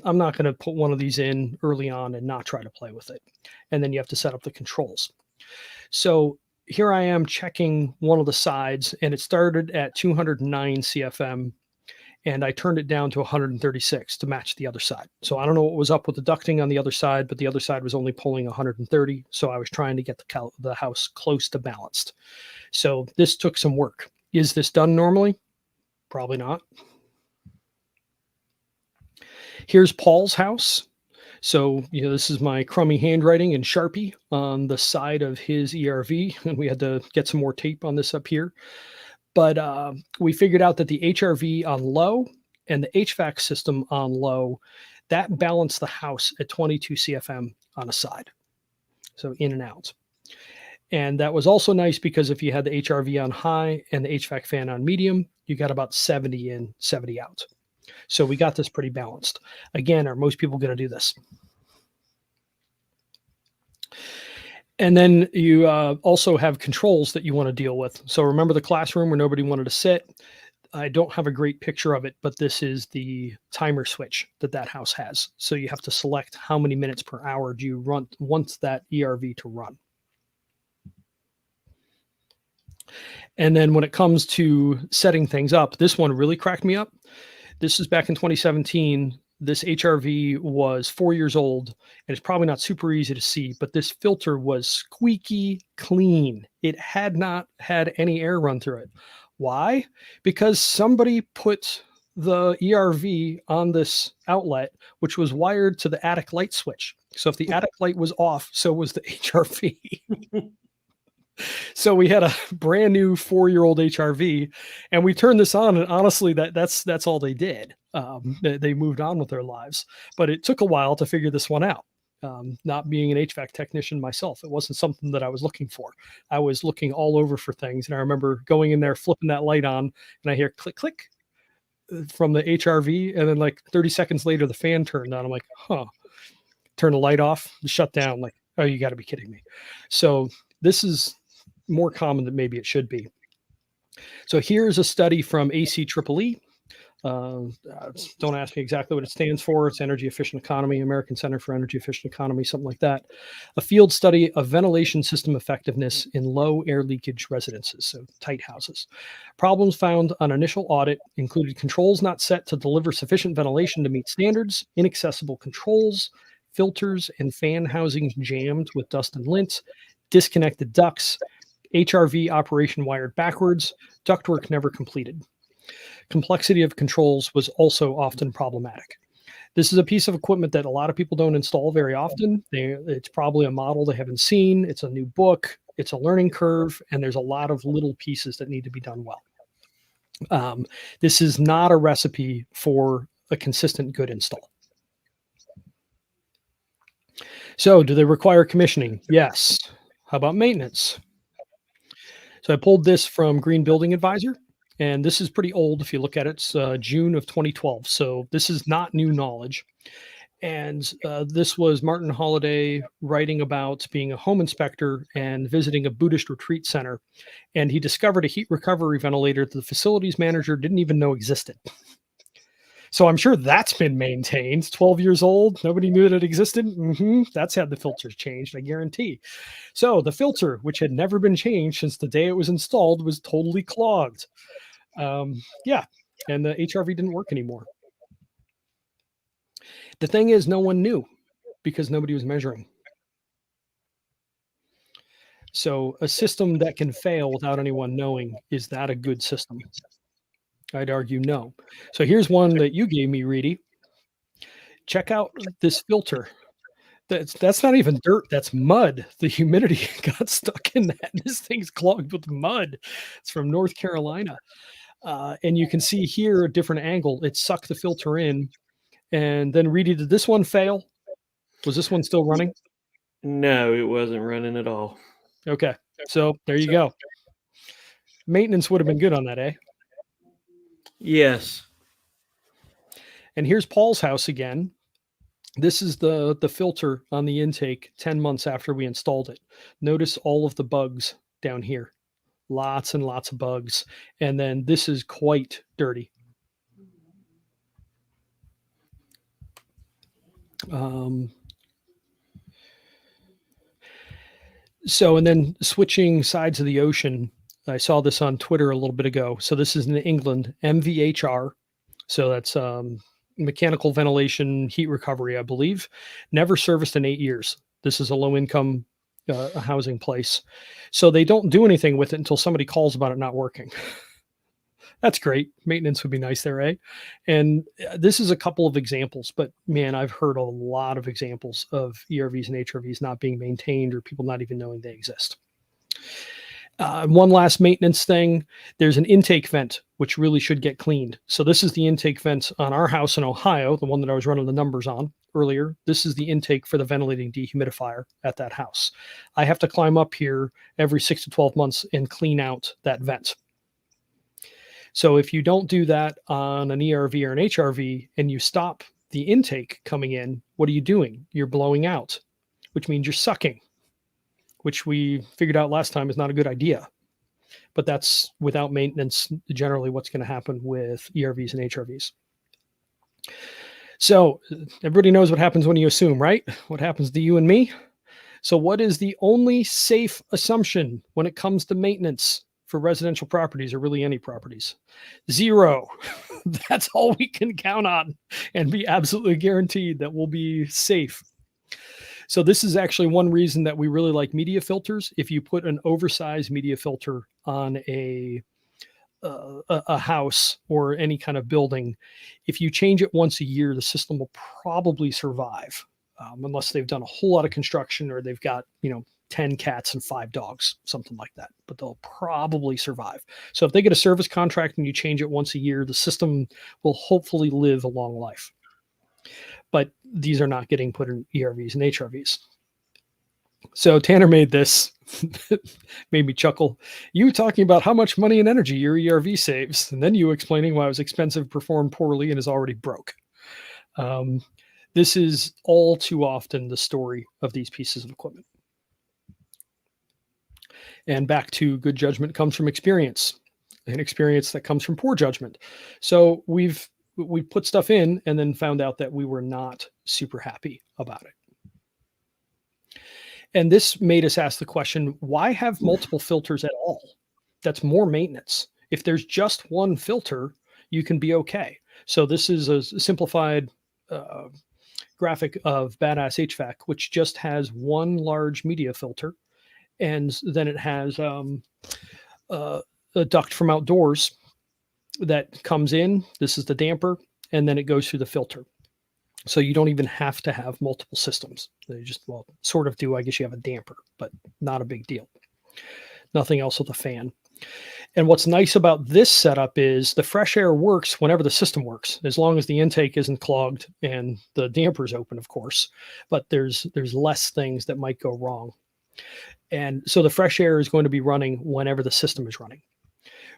I'm not going to put one of these in early on and not try to play with it. And then you have to set up the controls. So here I am checking one of the sides, and it started at 209 CFM. And I turned it down to 136 to match the other side. So I don't know what was up with the ducting on the other side, but the other side was only pulling 130. So I was trying to get the house close to balanced. So this took some work. Is this done normally? Probably not. Here's Paul's house. So, this is my crummy handwriting in Sharpie on the side of his ERV. And we had to get some more tape on this up here. But we figured out that the HRV on low and the HVAC system on low, that balanced the house at 22 CFM on a side. So in and out. And that was also nice because if you had the HRV on high and the HVAC fan on medium, you got about 70 in, 70 out. So we got this pretty balanced. Again, are most people going to do this? And then you also have controls that you want to deal with. So remember the classroom where nobody wanted to sit? I don't have a great picture of it, but this is the timer switch that house has. So you have to select how many minutes per hour do you want that ERV to run. And then when it comes to setting things up, this one really cracked me up. This is back in 2017. This HRV was 4 years old, and it's probably not super easy to see, but this filter was squeaky clean. It had not had any air run through it. Why? Because somebody put the ERV on this outlet, which was wired to the attic light switch. So if the attic light was off, so was the HRV. So we had a brand new 4-year-old HRV, and we turned this on, and honestly, that's all they did. They moved on with their lives, but it took a while to figure this one out. Not being an HVAC technician myself, it wasn't something that I was looking for. I was looking all over for things, and I remember going in there, flipping that light on, and I hear click, click from the HRV, and then like 30 seconds later, the fan turned on. I'm like, huh. Turn the light off, shut down. Like, oh, you got to be kidding me. So this is more common than maybe it should be. So here's a study from ACEEE. Don't ask me exactly what it stands for. It's Energy Efficient Economy, American Center for Energy Efficient Economy, something like that. A field study of ventilation system effectiveness in low air leakage residences, so tight houses. Problems found on initial audit included controls not set to deliver sufficient ventilation to meet standards, inaccessible controls, filters and fan housings jammed with dust and lint, disconnected ducts, HRV operation wired backwards, ductwork never completed. Complexity of controls was also often problematic. This is a piece of equipment that a lot of people don't install very often. It's probably a model they haven't seen. It's a new book. It's a learning curve, and there's a lot of little pieces that need to be done well. This is not a recipe for a consistent good install. So do they require commissioning? Yes. How about maintenance? So I pulled this from Green Building Advisor, and this is pretty old if you look at it. It's June of 2012. So this is not new knowledge. And this was Martin Holliday writing about being a home inspector and visiting a Buddhist retreat center. And he discovered a heat recovery ventilator that the facilities manager didn't even know existed. So I'm sure that's been maintained. 12 years old. Nobody knew that it existed. That's had the filters changed, I guarantee. So the filter, which had never been changed since the day it was installed, was totally clogged. Yeah. And the HRV didn't work anymore. The thing is, no one knew because nobody was measuring. So a system that can fail without anyone knowing, is that a good system? I'd argue no. So here's one that you gave me, Reedy. Check out this filter. That's not even dirt. That's mud. The humidity got stuck in that. This thing's clogged with mud. It's from North Carolina. And you can see here a different angle. It sucked the filter in. And then, Reedy, did this one fail? Was this one still running? No, it wasn't running at all. Okay. So there you go. Maintenance would have been good on that, eh? Yes. And here's Paul's house again. This is the filter on the intake 10 months after we installed it. Notice all of the bugs down here. Lots and lots of bugs. And then this is quite dirty. So, and then switching sides of the ocean, I saw this on Twitter a little bit ago. So this is in England, MVHR. So that's mechanical ventilation heat recovery, I believe. Never serviced in 8 years. This is a low-income housing place. So they don't do anything with it until somebody calls about it not working. That's great. Maintenance would be nice there, eh? And this is a couple of examples, but man, I've heard a lot of examples of ERVs and HRVs not being maintained or people not even knowing they exist. One last maintenance thing, there's an intake vent, which really should get cleaned. So this is the intake vent on our house in Ohio, the one that I was running the numbers on earlier. This is the intake for the ventilating dehumidifier at that house. I have to climb up here every 6 to 12 months and clean out that vent. So if you don't do that on an ERV or an HRV and you stop the intake coming in, what are you doing? You're blowing out, which means you're sucking, which we figured out last time is not a good idea. But that's without maintenance, generally what's going to happen with ERVs and HRVs. So everybody knows what happens when you assume, right? What happens to you and me? So what is the only safe assumption when it comes to maintenance for residential properties or really any properties? 0. That's all we can count on and be absolutely guaranteed that we'll be safe. So this is actually one reason that we really like media filters. If you put an oversized media filter on a house or any kind of building, if you change it once a year, the system will probably survive, unless they've done a whole lot of construction or they've got 10 cats and 5 dogs, something like that. But they'll probably survive. So if they get a service contract and you change it once a year, the system will hopefully live a long life. But these are not getting put in ERVs and HRVs. So Tanner made this, made me chuckle. You talking about how much money and energy your ERV saves, and then you explaining why it was expensive, performed poorly, and is already broke. This is all too often the story of these pieces of equipment. And back to good judgment comes from experience, and experience that comes from poor judgment. So we put stuff in and then found out that we were not super happy about it. And this made us ask the question, why have multiple filters at all? That's more maintenance. If there's just one filter, you can be okay. So this is a simplified graphic of Badass HVAC, which just has one large media filter. And then it has a duct from outdoors that comes in. This is the damper, and then it goes through the filter. So you don't even have to have multiple systems. They just, well, sort of do. I guess you have a damper, but not a big deal. Nothing else with a fan. And what's nice about this setup is the fresh air works whenever the system works, as long as the intake isn't clogged and the damper's open, of course. But there's less things that might go wrong. And so the fresh air is going to be running whenever the system is running.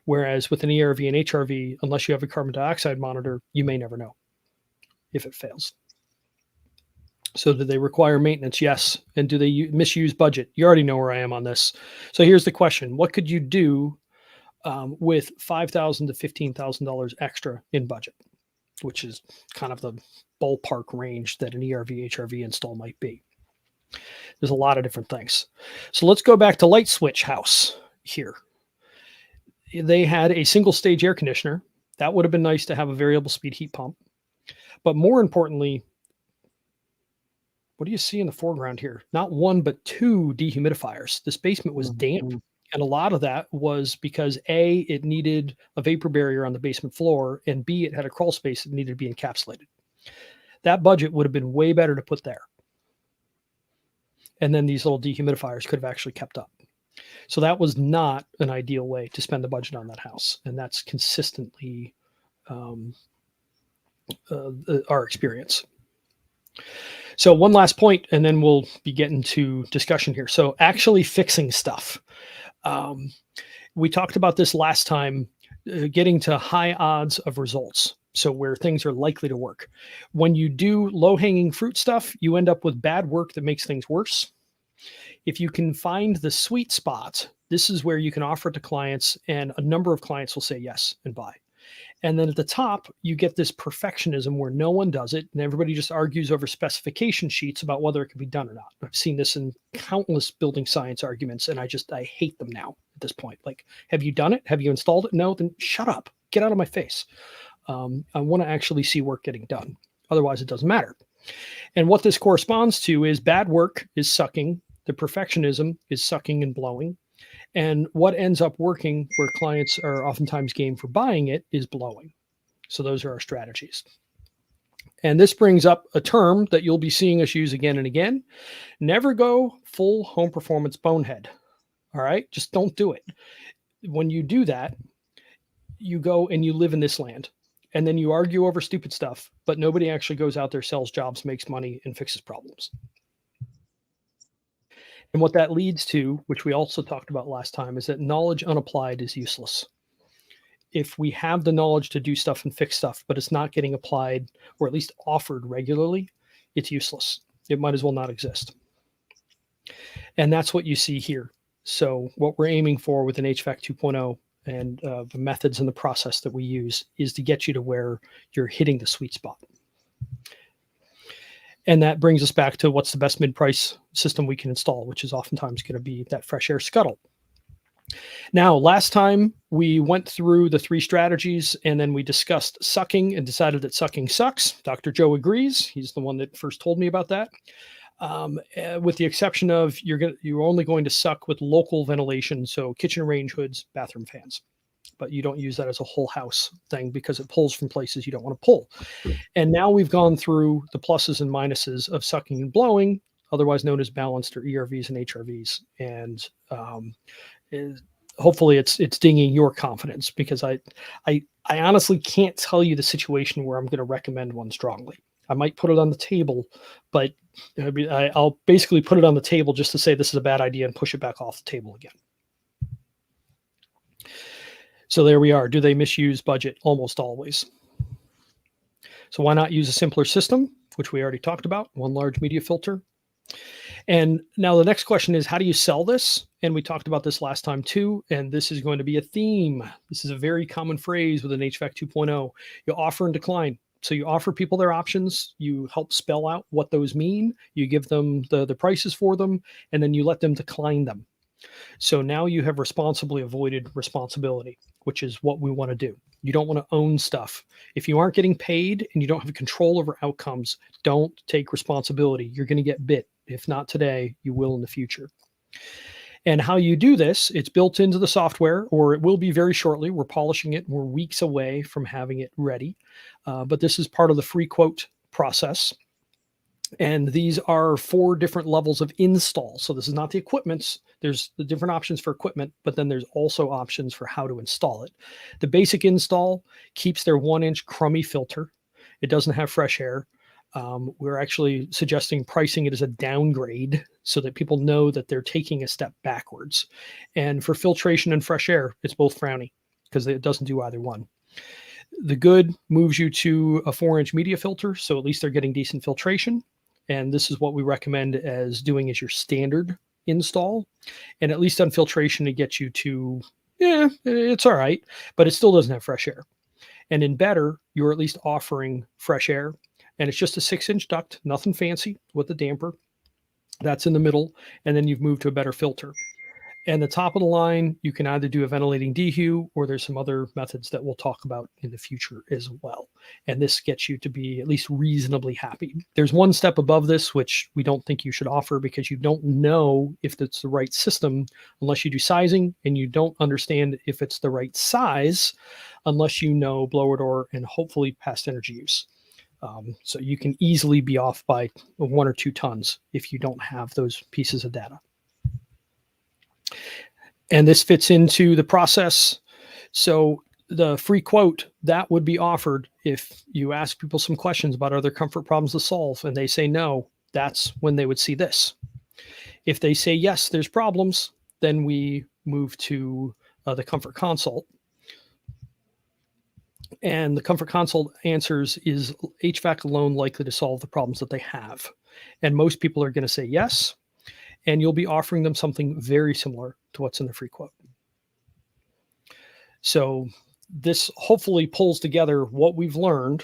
Whereas with an ERV and HRV, unless you have a carbon dioxide monitor, you may never know if it fails. So do they require maintenance? Yes. And do they misuse budget? You already know where I am on this. So here's the question. What could you do with $5,000 to $15,000 extra in budget, which is kind of the ballpark range that an ERV, HRV install might be? There's a lot of different things. So let's go back to Light Switch House here. They had a single stage air conditioner. That would have been nice to have a variable speed heat pump. But more importantly, what do you see in the foreground here? Not one, but 2 dehumidifiers. This basement was damp. And a lot of that was because A, it needed a vapor barrier on the basement floor, and B, it had a crawl space that needed to be encapsulated. That budget would have been way better to put there. And then these little dehumidifiers could have actually kept up. So that was not an ideal way to spend the budget on that house. And that's consistently our experience. So one last point, and then we'll be getting to discussion here. So actually fixing stuff. We talked about this last time, getting to high odds of results. So where things are likely to work. When you do low-hanging fruit stuff, you end up with bad work that makes things worse. If you can find the sweet spot, this is where you can offer it to clients, and a number of clients will say yes and buy. And then at the top, you get this perfectionism where no one does it, and everybody just argues over specification sheets about whether it can be done or not. I've seen this in countless building science arguments, and I hate them now at this point. Like, have you done it? Have you installed it? No, then shut up. Get out of my face. I want to actually see work getting done. Otherwise, it doesn't matter. And what this corresponds to is bad work is sucking. The perfectionism is sucking and blowing. And what ends up working where clients are oftentimes game for buying it is blowing. So those are our strategies. And this brings up a term that you'll be seeing us use again and again. Never go full home performance bonehead. All right. Just don't do it. When you do that, you go and you live in this land. And then you argue over stupid stuff, but nobody actually goes out there, sells jobs, makes money, and fixes problems. And what that leads to, which we also talked about last time, is that knowledge unapplied is useless. If we have the knowledge to do stuff and fix stuff, but it's not getting applied or at least offered regularly, it's useless. It might as well not exist. And that's what you see here. So what we're aiming for with an HVAC 2.0 and the methods and the process that we use is to get you to where you're hitting the sweet spot. And that brings us back to what's the best mid-price system we can install, which is oftentimes going to be that fresh air scuttle. Now, last time we went through the 3 strategies and then we discussed sucking and decided that sucking sucks. Dr. Joe agrees. He's the one that first told me about that. With the exception of you're only going to suck with local ventilation, so kitchen range hoods, bathroom fans. But you don't use that as a whole house thing because it pulls from places you don't want to pull. And now we've gone through the pluses and minuses of sucking and blowing, otherwise known as balanced or ERVs and HRVs. And hopefully it's dinging your confidence, because I honestly can't tell you the situation where I'm going to recommend one strongly. I might put it on the table, but I'll basically put it on the table just to say this is a bad idea and push it back off the table again. So there we are. Do they misuse budget? Almost always. So why not use a simpler system, which we already talked about, one large media filter. And now the next question is, how do you sell this? And we talked about this last time too, and this is going to be a theme. This is a very common phrase with an HVAC 2.0. You offer and decline. So you offer people their options, you help spell out what those mean, you give them the prices for them, and then you let them decline them. So now you have responsibly avoided responsibility, which is what we want to do. You don't want to own stuff. If you aren't getting paid and you don't have control over outcomes, don't take responsibility. You're going to get bit. If not today, you will in the future. And how you do this, it's built into the software, or it will be very shortly. We're polishing it. We're weeks away from having it ready. But this is part of the free quote process. And these are 4 different levels of install. So this is not the equipment. There's the different options for equipment, but then there's also options for how to install it. The basic install keeps their 1-inch crummy filter. It doesn't have fresh air. We're actually suggesting pricing it as a downgrade so that people know that they're taking a step backwards. And for filtration and fresh air, it's both frowny because it doesn't do either one. The good moves you to a 4-inch media filter, so at least they're getting decent filtration. And this is what we recommend as doing as your standard install. And at least on filtration, it gets you to, it's all right, but it still doesn't have fresh air. And in better, you're at least offering fresh air. And it's just a 6-inch duct, nothing fancy with a damper. That's in the middle. And then you've moved to a better filter. And the top of the line, you can either do a ventilating dehue, or there's some other methods that we'll talk about in the future as well. And this gets you to be at least reasonably happy. There's one step above this, which we don't think you should offer because you don't know if it's the right system unless you do sizing, and you don't understand if it's the right size unless you know blower door and hopefully past energy use. So you can easily be off by 1 or 2 tons if you don't have those pieces of data. And this fits into the process. So the free quote, that would be offered if you ask people some questions about other comfort problems to solve and they say no, that's when they would see this. If they say yes, there's problems, then we move to the comfort consult. And the comfort consult answers, is HVAC alone likely to solve the problems that they have? And most people are going to say yes. And you'll be offering them something very similar to what's in the free quote. So this hopefully pulls together what we've learned,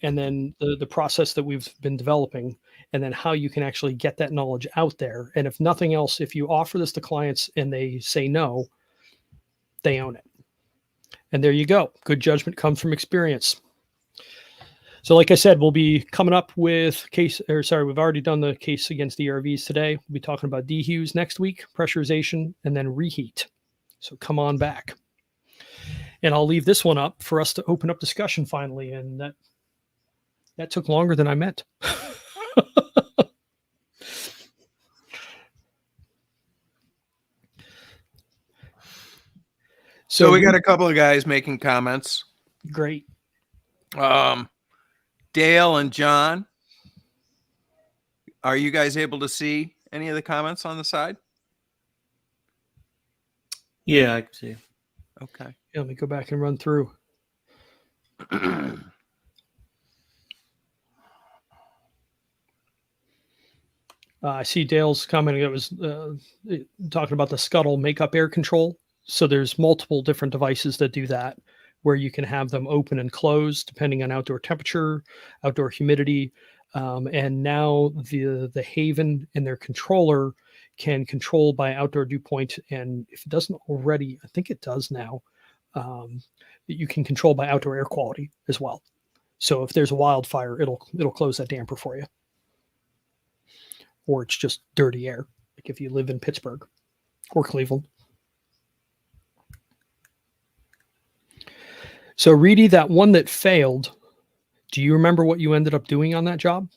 and then the process that we've been developing, and then how you can actually get that knowledge out there. And if nothing else, if you offer this to clients and they say no, they own it. And there you go. Good judgment comes from experience. So like I said, we'll be coming up with we've already done the case against ERVs today. We'll be talking about dehues next week, pressurization, and then reheat. So come on back. And I'll leave this one up for us to open up discussion finally. And that took longer than I meant. So we got a couple of guys making comments. Great. Dale and John, are you guys able to see any of the comments on the side? Yeah, I can see. Okay. Yeah, let me go back and run through. I see Dale's commenting. It was talking about the Scuttle makeup air control. So there's multiple different devices that do that, where you can have them open and close depending on outdoor temperature, outdoor humidity. And now the Haven and their controller can control by outdoor dew point, and if it doesn't already, I think it does now. You can control by outdoor air quality as well. So if there's a wildfire, it'll close that damper for you. Or it's just dirty air, like if you live in Pittsburgh or Cleveland. So Reedy, that one that failed, do you remember what you ended up doing on that job?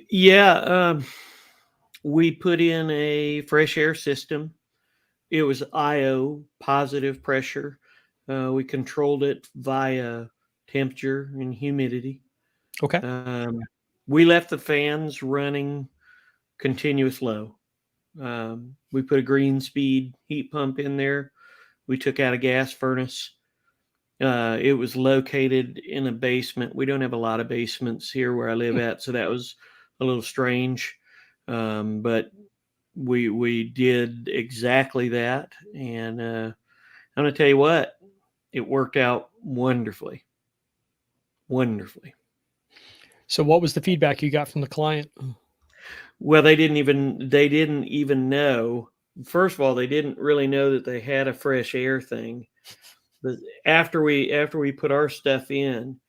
Yeah, we put in a fresh air system. It was IO, positive pressure. We controlled it via temperature and humidity. Okay. We left the fans running continuous low. We put a green speed heat pump in there. We took out a gas furnace. It was located in a basement. We don't have a lot of basements here where I live at, so that was a little strange. But we did exactly that, and I'm going to tell you what, it worked out wonderfully. Wonderfully. So what was the feedback you got from the client? Well, they didn't even know. First of all, they didn't really know that they had a fresh air thing. But after we put our stuff in,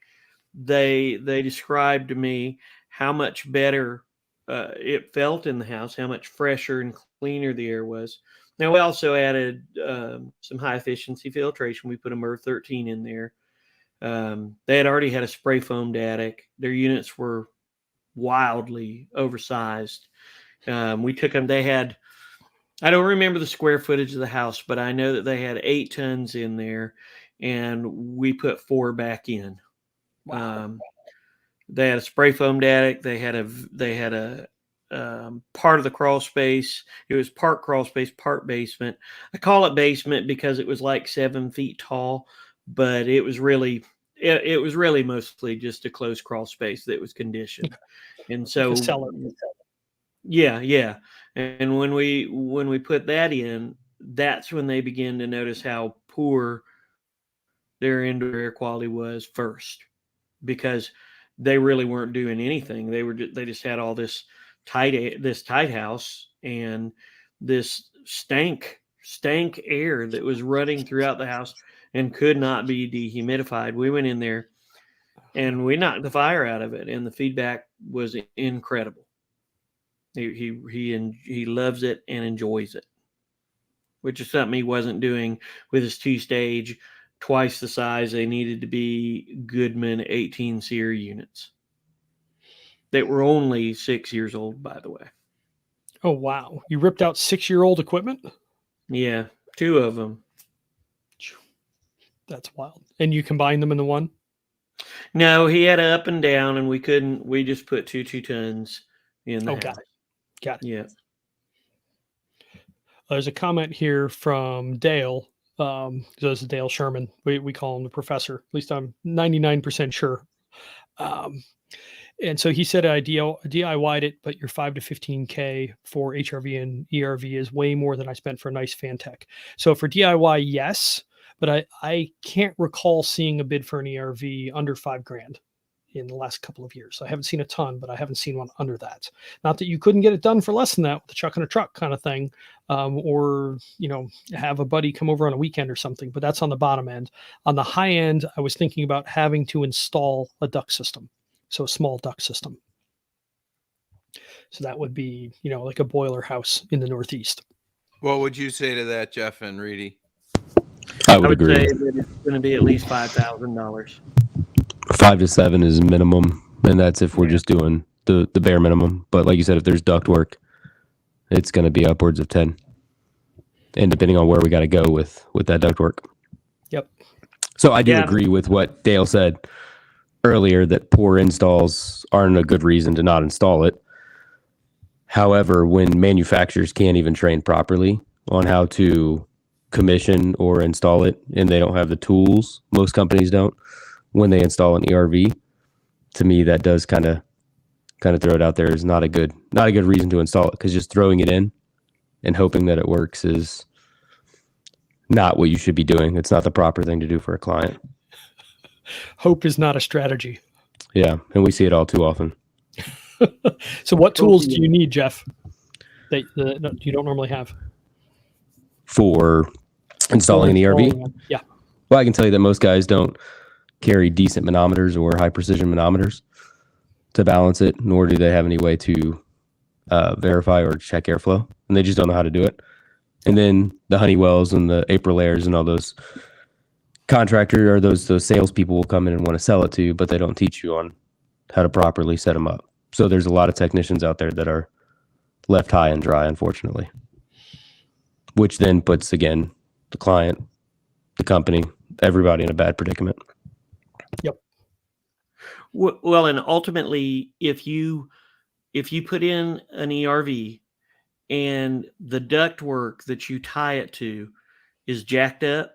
they described to me how much better it felt in the house, how much fresher and cleaner the air was. Now, we also added some high efficiency filtration. We put a MERV 13 in there. They had already had a spray foamed attic. Their units were wildly oversized. We took them. They had, I don't remember the square footage of the house, but I know that they had 8 tons in there, and we put 4 back in. Wow. They had a spray foamed attic. They had a part of the crawl space. It was part crawl space, part basement. I call it basement because it was like 7 feet tall, but it was really mostly just a closed crawl space that was conditioned. And so, Like a cellar. yeah. And when we put that in, that's when they began to notice how poor their indoor air quality was first, because they really weren't doing anything. They just had all this tight house and this stank air that was running throughout the house and could not be dehumidified. We went in there and we knocked the fire out of it, and the feedback was incredible. He loves it and enjoys it, which is something he wasn't doing with his 2-stage, twice the size they needed to be Goodman 18 SEER units. They were only 6 years old, by the way. Oh, wow. You ripped out 6-year-old equipment? Yeah, 2 of them. That's wild. And you combined them into one? No, he had up and down, and we just put 2 tons in the house. Got it. Yeah. There's a comment here from Dale. This is Dale Sherman. We call him the professor. At least I'm 99% sure. And so he said I DIY'd it, but your $5 to $15K for HRV and ERV is way more than I spent for a nice fan tech. So for DIY, yes, but I can't recall seeing a bid for an ERV under $5,000 in the last couple of years. I haven't seen a ton, but I haven't seen one under that. Not that you couldn't get it done for less than that with a chuck and a truck kind of thing, or have a buddy come over on a weekend or something. But that's on the bottom end. On the high end, I was thinking about having to install a duct system, so a small duct system. So that would be like a boiler house in the Northeast. What would you say to that, Jeff and Reedy? I would agree. Say that it's going to be at least $5,000. 5 to 7 is minimum, and that's if we're just doing the bare minimum. But like you said, if there's duct work, it's going to be upwards of 10, and depending on where we got to go with that duct work. Yep. So I do agree with what Dale said earlier, that poor installs aren't a good reason to not install it. However, when manufacturers can't even train properly on how to commission or install it, and they don't have the tools, most companies don't, when they install an ERV, to me that does kind of throw it out there as not a good reason to install it, because just throwing it in and hoping that it works is not what you should be doing. It's not the proper thing to do for a client. Hope is not a strategy. Yeah, and we see it all too often. So what tools do you need, Jeff? that you don't normally have for installing an ERV? Yeah. Well, I can tell you that most guys don't carry decent manometers or high precision manometers to balance it, nor do they have any way to verify or check airflow, and they just don't know how to do it. And then the Honeywells and the Aprilairs and all those contractor or those salespeople will come in and want to sell it to you, but they don't teach you on how to properly set them up. So there's a lot of technicians out there that are left high and dry, unfortunately, which then puts, again, the client, the company, everybody in a bad predicament. Yep. Well, and ultimately, if you put in an ERV and the ductwork that you tie it to is jacked up,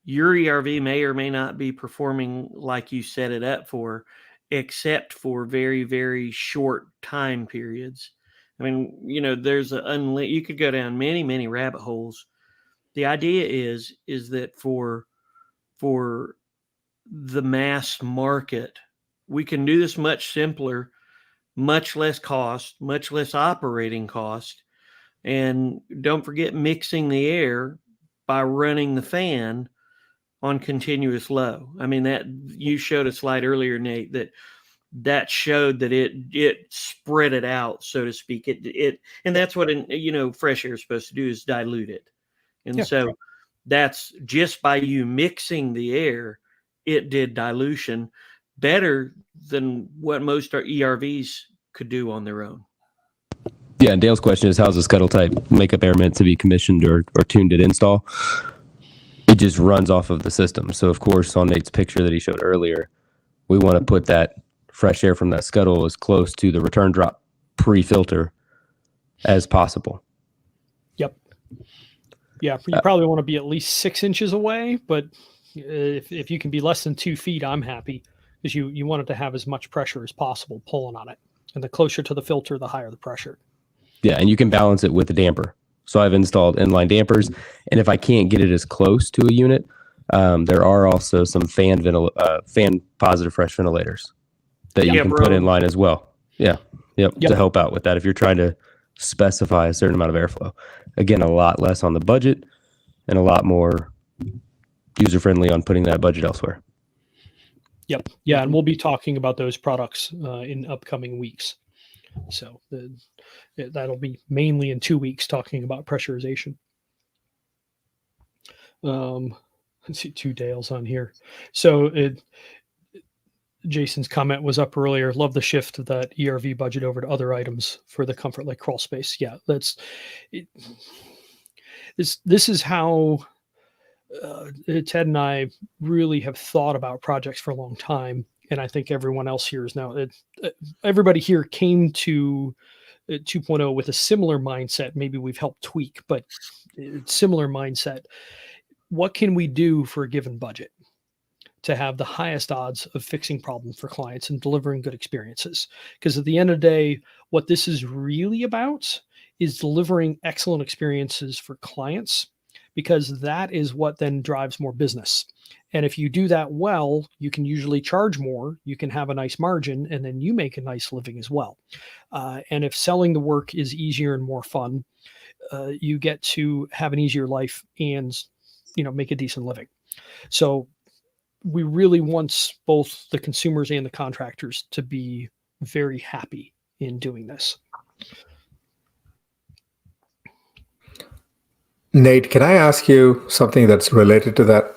your ERV may or may not be performing like you set it up for, except for very, very short time periods. I mean, there's you could go down many, many rabbit holes. The idea is that for the mass market, we can do this much simpler, much less cost, much less operating cost. And don't forget mixing the air by running the fan on continuous low. I mean, that you showed a slide earlier, Nate, that showed that it spread it out, so to speak. And that's what fresh air is supposed to do, is dilute it. And so that's just by you mixing the air, it did dilution better than what most our ERVs could do on their own. Yeah, and Dale's question is, how's the scuttle type makeup air meant to be commissioned or tuned at install? It just runs off of the system. So, of course, on Nate's picture that he showed earlier, we want to put that fresh air from that scuttle as close to the return drop pre-filter as possible. Yep. Yeah, you probably want to be at least 6 inches away, but if you can be less than 2 feet, I'm happy, because you want it to have as much pressure as possible pulling on it. And the closer to the filter, the higher the pressure. Yeah, and you can balance it with the damper. So I've installed inline dampers, and if I can't get it as close to a unit, there are also some fan positive fresh ventilators that you can put in line as well. Yep, to help out with that if you're trying to specify a certain amount of airflow. Again, a lot less on the budget and a lot more user-friendly on putting that budget elsewhere. Yep. Yeah, and we'll be talking about those products in upcoming weeks. So that'll be mainly in 2 weeks, talking about pressurization. Let's see, 2 Dales on here. So Jason's comment was up earlier. Love the shift of that ERV budget over to other items for the comfort, like crawl space. Yeah, this is how Ted and I really have thought about projects for a long time. And I think everyone else here is now, everybody here came to 2.0 with a similar mindset. Maybe we've helped tweak, but similar mindset. What can we do for a given budget to have the highest odds of fixing problems for clients and delivering good experiences? Because at the end of the day, what this is really about is delivering excellent experiences for clients, because that is what then drives more business. And if you do that well, you can usually charge more, you can have a nice margin, and then you make a nice living as well. And if selling the work is easier and more fun, you get to have an easier life and, make a decent living. So we really want both the consumers and the contractors to be very happy in doing this. Nate, can I ask you something that's related to that?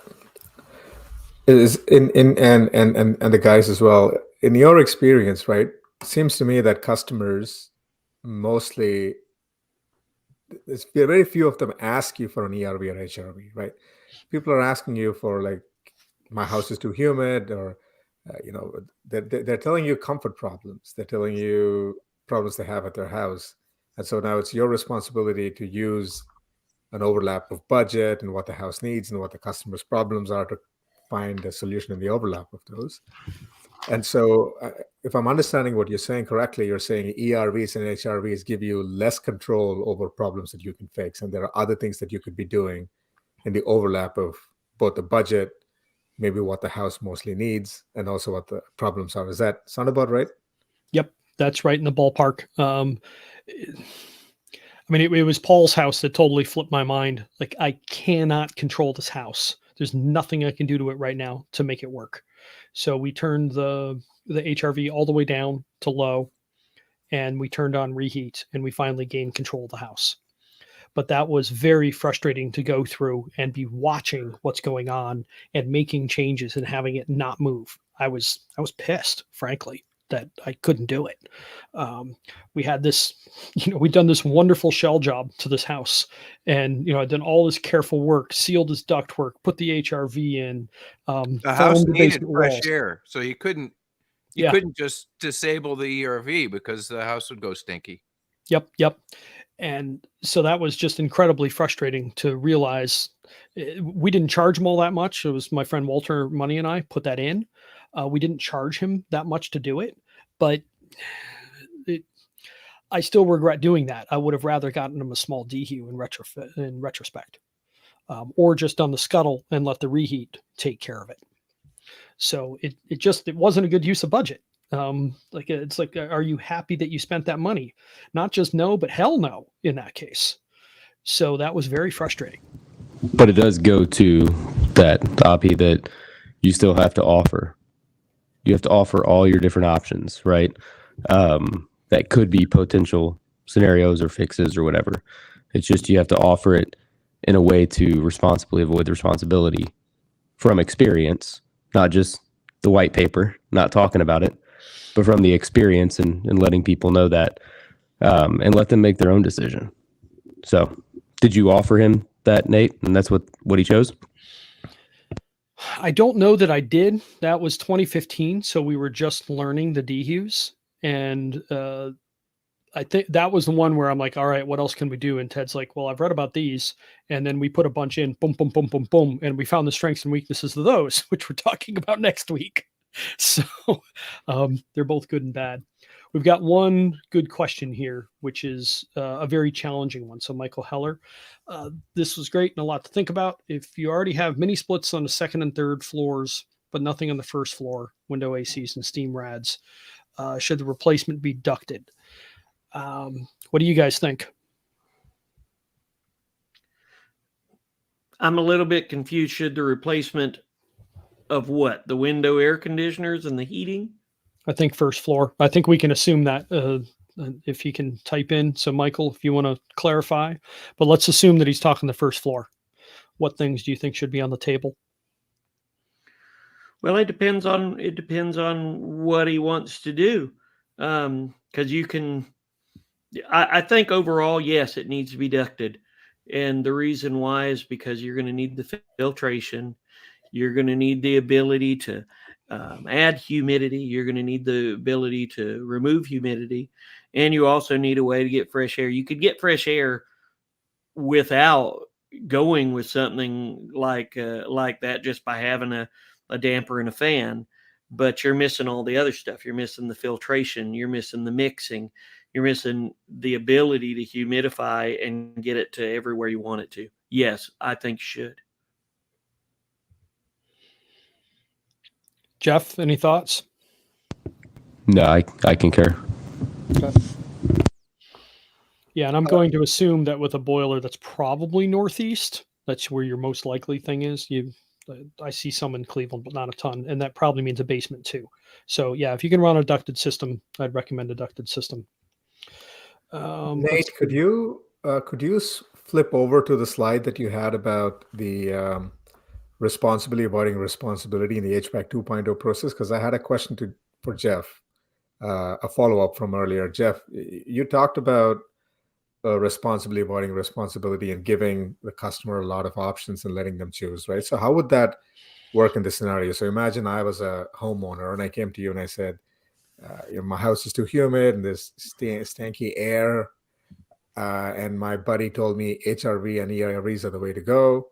Is and the guys as well. In your experience, right? It seems to me that customers mostly, there's very few of them ask you for an ERV or HRV, right? People are asking you for, like, my house is too humid, or they're telling you comfort problems. They're telling you problems they have at their house, and so now it's your responsibility to use an overlap of budget and what the house needs and what the customer's problems are to find a solution in the overlap of those. And so if I'm understanding what you're saying correctly, you're saying ERVs and HRVs give you less control over problems that you can fix. And there are other things that you could be doing in the overlap of both the budget, maybe what the house mostly needs, and also what the problems are. Does that sound about right? Yep, that's right in the ballpark. I mean, it was Paul's house that totally flipped my mind. Like, I cannot control this house. There's nothing I can do to it right now to make it work. So we turned the HRV all the way down to low, and we turned on reheat, and we finally gained control of the house. But that was very frustrating to go through and be watching what's going on and making changes and having it not move. I was pissed, frankly, that I couldn't do it. We had this, we'd done this wonderful shell job to this house, and I'd done all this careful work, sealed his ductwork, put the HRV in. The house foamed needed basement fresh walls. air, so you couldn't just disable the ERV because the house would go stinky. Yep. And so that was just incredibly frustrating to realize. We didn't charge him all that much. It was my friend Walter Money and I put that in. We didn't charge him that much to do it, but I still regret doing that. I would have rather gotten him a small dehu in retrospect, or just done the scuttle and let the reheat take care of it. So it wasn't a good use of budget. It's like, are you happy that you spent that money? Not just no, but hell no in that case. So that was very frustrating. But it does go to that, Api, that you still have to offer. You have to offer all your different options, right? That could be potential scenarios or fixes or whatever. It's just you have to offer it in a way to responsibly avoid the responsibility from experience, not just the white paper, not talking about it, but from the experience and letting people know that, and let them make their own decision. So did you offer him that, Nate? And that's what he chose? I don't know that I did. That was 2015. So we were just learning the dehus. And I think that was the one where I'm like, all right, what else can we do? And Ted's like, well, I've read about these. And then we put a bunch in, boom, boom, boom, boom, boom. And we found the strengths and weaknesses of those, which we're talking about next week. So they're both good and bad. We've got one good question here, which is a very challenging one. So Michael Heller, this was great and a lot to think about. If you already have mini splits on the second and third floors, but nothing on the first floor, window ACs and steam rads, should the replacement be ducted? What do you guys think? I'm a little bit confused. Should the replacement of what? The window air conditioners and the heating? I think first floor. I think we can assume that if he can type in. So Michael, if you want to clarify, but let's assume that he's talking the first floor. What things do you think should be on the table? Well, it depends on what he wants to do. Because you can, I think overall, yes, it needs to be ducted. And the reason why is because you're going to need the filtration. You're going to need the ability to add humidity. You're going to need the ability to remove humidity. And you also need a way to get fresh air. You could get fresh air without going with something like that just by having a damper and a fan. But you're missing all the other stuff. You're missing the filtration. You're missing the mixing. You're missing the ability to humidify and get it to everywhere you want it to. Yes, I think you should. Jeff, any thoughts? No, I concur. Okay. Yeah, and I'm going to assume that with a boiler that's probably northeast, that's where your most likely thing is. I see some in Cleveland, but not a ton, and that probably means a basement too. So yeah, if you can run a ducted system, I'd recommend a ducted system. Nate, could you flip over to the slide that you had about the avoiding responsibility in the HVAC 2.0 process? Because I had a question for Jeff, a follow-up from earlier. Jeff, you talked about responsibly avoiding responsibility and giving the customer a lot of options and letting them choose, right? So how would that work in this scenario? So imagine I was a homeowner and I came to you and I said, my house is too humid and there's stanky air, and my buddy told me HRV and ERVs are the way to go.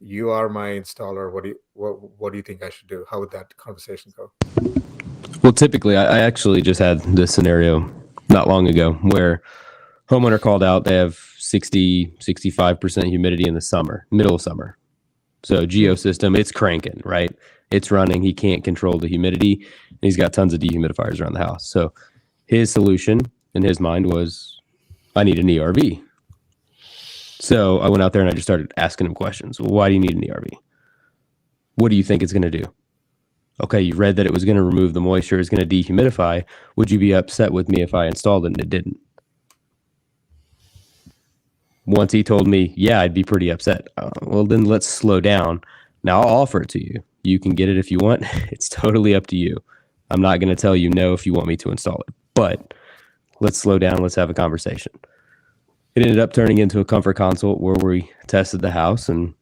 You are my installer. What do you think I should do? How would that conversation go? Well, typically, I actually just had this scenario not long ago where homeowner called out. They have 65% humidity in the summer, middle of summer. So geosystem, it's cranking, right? It's running. He can't control the humidity. And he's got tons of dehumidifiers around the house. So his solution in his mind was, I need an ERV. So I went out there and I just started asking him questions. Well, why do you need an ERV? What do you think it's going to do? Okay, you read that it was going to remove the moisture, it's going to dehumidify. Would you be upset with me if I installed it and it didn't? Once he told me, yeah, I'd be pretty upset. Well, then let's slow down. Now I'll offer it to you. You can get it if you want. It's totally up to you. I'm not going to tell you no if you want me to install it. But let's slow down. Let's have a conversation. It ended up turning into a comfort consult where we tested the house and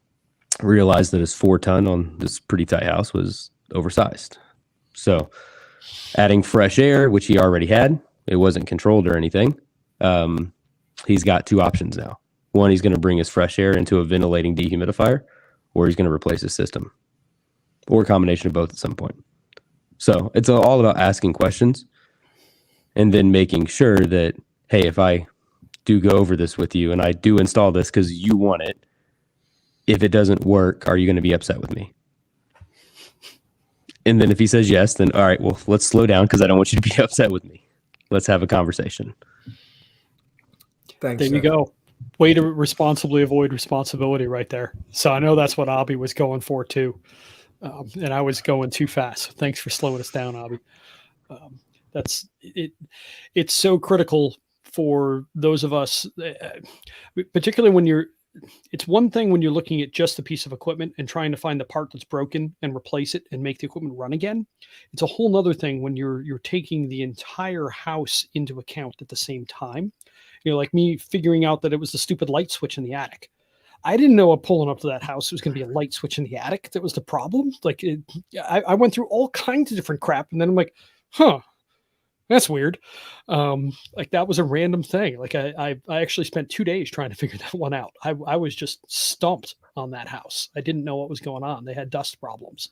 realized that his 4-ton on this pretty tight house was oversized. So adding fresh air, which he already had, it wasn't controlled or anything. He's got 2 options now. One, he's going to bring his fresh air into a ventilating dehumidifier, or he's going to replace his system, or a combination of both at some point. So it's all about asking questions and then making sure that, hey, if I do go over this with you and I do install this because you want it, if it doesn't work, are you going to be upset with me? And then if he says yes, then all right, well, let's slow down because I don't want you to be upset with me. Let's have a conversation. Thanks. There you go. Way to responsibly avoid responsibility right there. So I know that's what Abby was going for too. And I was going too fast. Thanks for slowing us down, Abby. That's it. It's so critical for those of us, particularly when it's one thing when you're looking at just a piece of equipment and trying to find the part that's broken and replace it and make the equipment run again. It's a whole nother thing when you're taking the entire house into account at the same time. You know, like me figuring out that it was the stupid light switch in the attic. I didn't know pulling up to that house, it was going to be a light switch in the attic. That was the problem. Like I went through all kinds of different crap. And then I'm like, that's weird. Like that was a random thing. Like I actually spent 2 days trying to figure that one out. I was just stumped on that house. I didn't know what was going on. They had dust problems.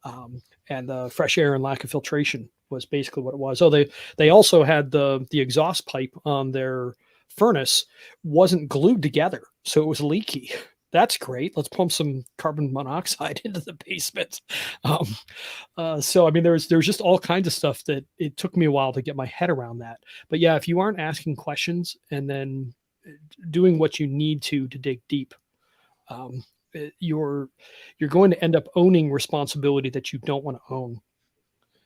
And the fresh air and lack of filtration was basically what it was. Oh, they also had the exhaust pipe on their furnace wasn't glued together. So it was leaky. That's great. Let's pump some carbon monoxide into the basement. So, I mean, there's just all kinds of stuff that it took me a while to get my head around that. But yeah, if you aren't asking questions and then doing what you need to dig deep, you're going to end up owning responsibility that you don't want to own.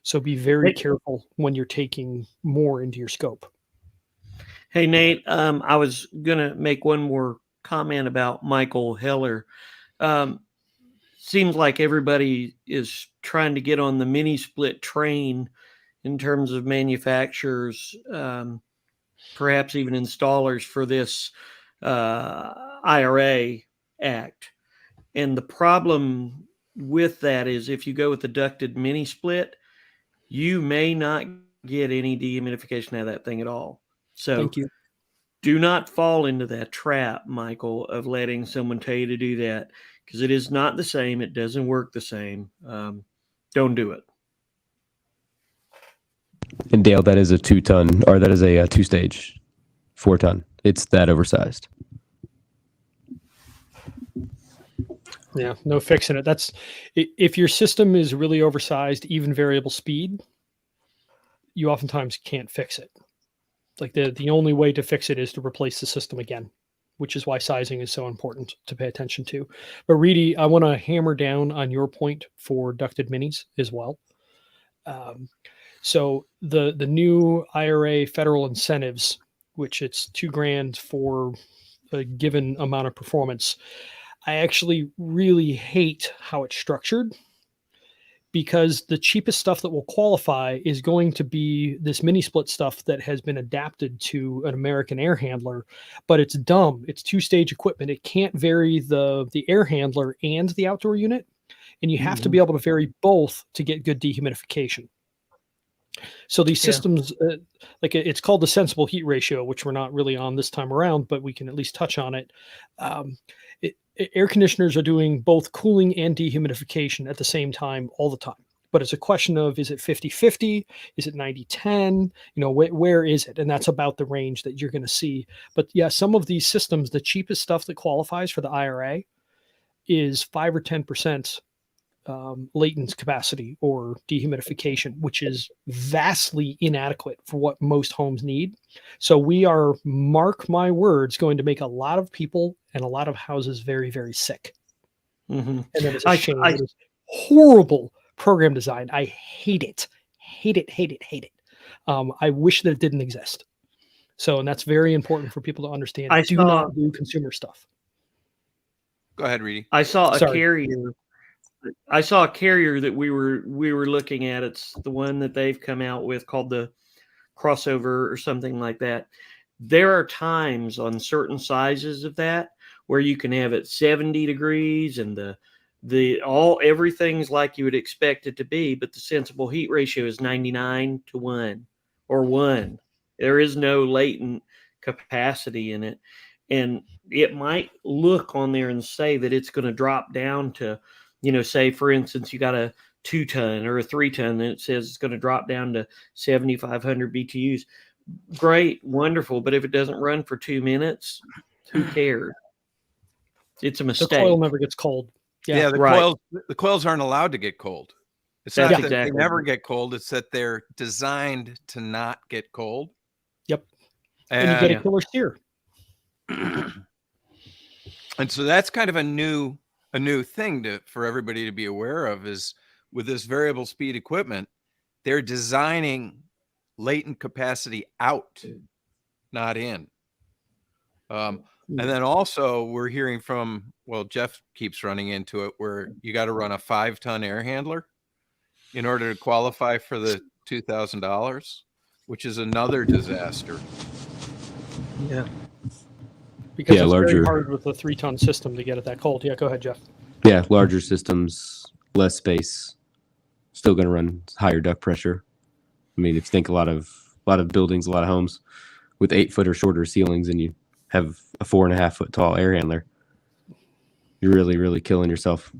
So be very careful when you're taking more into your scope. Hey, Nate, I was going to make one more comment about Michael Heller. Seems like everybody is trying to get on the mini split train in terms of manufacturers, perhaps even installers for this IRA Act. And the problem with that is if you go with the ducted mini split, you may not get any dehumidification out of that thing at all. So Thank you. Do not fall into that trap, Michael, of letting someone tell you to do that, because it is not the same. It doesn't work the same. Don't do it. And Dale, that is a 2-ton, or that is a 2-stage 4-ton. It's that oversized. Yeah, no fixing it. That's if your system is really oversized, even variable speed, you oftentimes can't fix it. Like the only way to fix it is to replace the system again, which is why sizing is so important to pay attention to. But Reedy, I want to hammer down on your point for ducted minis as well. So the new IRA federal incentives, which it's $2,000 for a given amount of performance, I actually really hate how it's structured, because the cheapest stuff that will qualify is going to be this mini split stuff that has been adapted to an American air handler, but it's dumb. It's 2-stage equipment. It can't vary the air handler and the outdoor unit. And you have to be able to vary both to get good dehumidification. So these systems, like it's called the sensible heat ratio, which we're not really on this time around, but we can at least touch on it. Air conditioners are doing both cooling and dehumidification at the same time all the time. But it's a question of, is it 50-50? Is it 90-10? You know, where is it? And that's about the range that you're going to see. But yeah, some of these systems, the cheapest stuff that qualifies for the IRA is 5 or 10% latent capacity or dehumidification, which is vastly inadequate for what most homes need. So we are, mark my words, going to make a lot of people and a lot of houses very, very sick. Mm-hmm. And that is a shame. It is horrible program design. I hate it. Hate it, hate it, hate it. I wish that it didn't exist. So, and that's very important for people to understand. Do not do consumer stuff. Go ahead, Reedy. I saw a carrier that we were looking at. It's the one that they've come out with called the Crossover or something like that. There are times on certain sizes of that where you can have it 70 degrees and everything's like you would expect it to be, but the sensible heat ratio is 99-1 or 1. There is no latent capacity in it. And it might look on there and say that it's going to drop down to, say, for instance, you got a 2-ton or a 3-ton, and it says it's going to drop down to 7,500 BTUs. Great, wonderful. But if it doesn't run for 2 minutes, who cares? It's a mistake. The coil never gets cold. Yeah, the coils aren't allowed to get cold. It's not that they never get cold. It's that they're designed to not get cold. Yep. And you get a killer steer. And so that's kind of a new thing for everybody to be aware of, is with this variable speed equipment, they're designing latent capacity out, not in. And then also we're hearing from, Jeff keeps running into it, where you got to run a 5-ton air handler in order to qualify for the $2,000, which is another disaster. Yeah. Because it's very hard with a 3-ton system to get it that cold. Yeah, go ahead, Jeff. Yeah, larger systems, less space, still going to run higher duct pressure. I mean, if you think a lot of buildings, a lot of homes with 8-foot or shorter ceilings, and you have a 4.5-foot tall air handler, you're really, really killing yourself.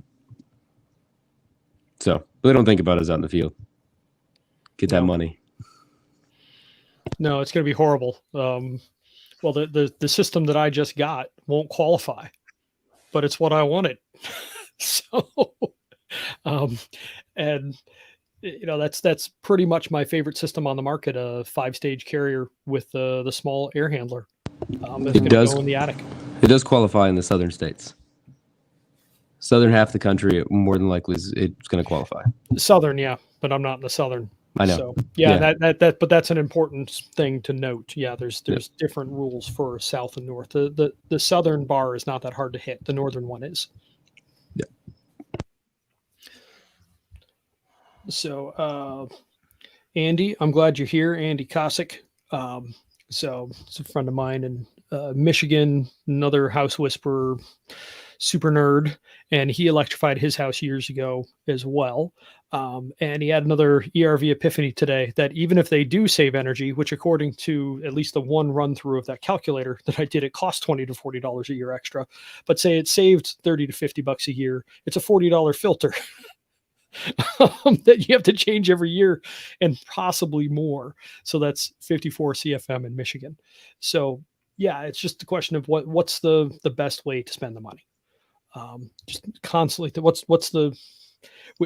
So they don't think about us out in the field. Get that money. No, it's going to be horrible. The system that I just got won't qualify, but it's what I wanted. So, and that's pretty much my favorite system on the market, a 5-stage carrier with the small air handler. That's going to go in the attic. It does qualify in the southern states. Southern half of the country, more than likely, it's going to qualify. Southern, yeah, but I'm not in the southern. I know. So, but that's an important thing to note. Yeah, there's different rules for south and north. The southern bar is not that hard to hit. The northern one is. Yeah. So, Andy, I'm glad you're here. Andy Kosick. So it's a friend of mine in Michigan, another house whisperer, super nerd, and he electrified his house years ago as well. And he had another ERV epiphany today that even if they do save energy, which according to at least the one run through of that calculator that I did, it cost $20 to $40 a year extra. But say it saved $30 to $50 a year, it's a $40 filter that you have to change every year and possibly more. So that's 54 CFM in Michigan. So yeah, it's just a question of what's the best way to spend the money. Just constantly, what's the,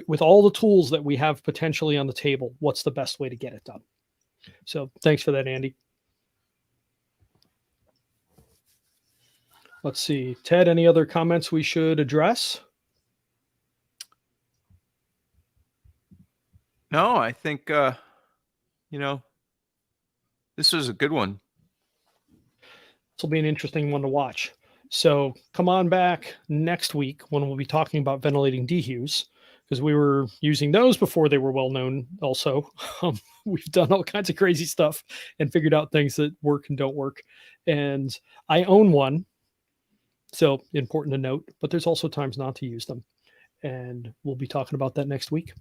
with all the tools that we have potentially on the table, what's the best way to get it done? So thanks for that, Andy. Let's see, Ted, any other comments we should address? No, I think, this was a good one. This will be an interesting one to watch. So come on back next week when we'll be talking about ventilating dehues, because we were using those before they were well known also. We've done all kinds of crazy stuff and figured out things that work and don't work. And I own one, so important to note, but there's also times not to use them. And we'll be talking about that next week.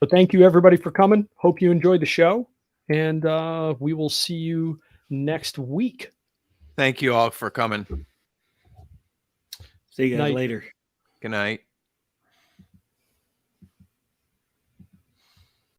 But thank you, everybody, for coming. Hope you enjoyed the show. And we will see you next week. Thank you all for coming. See you guys later. Good night.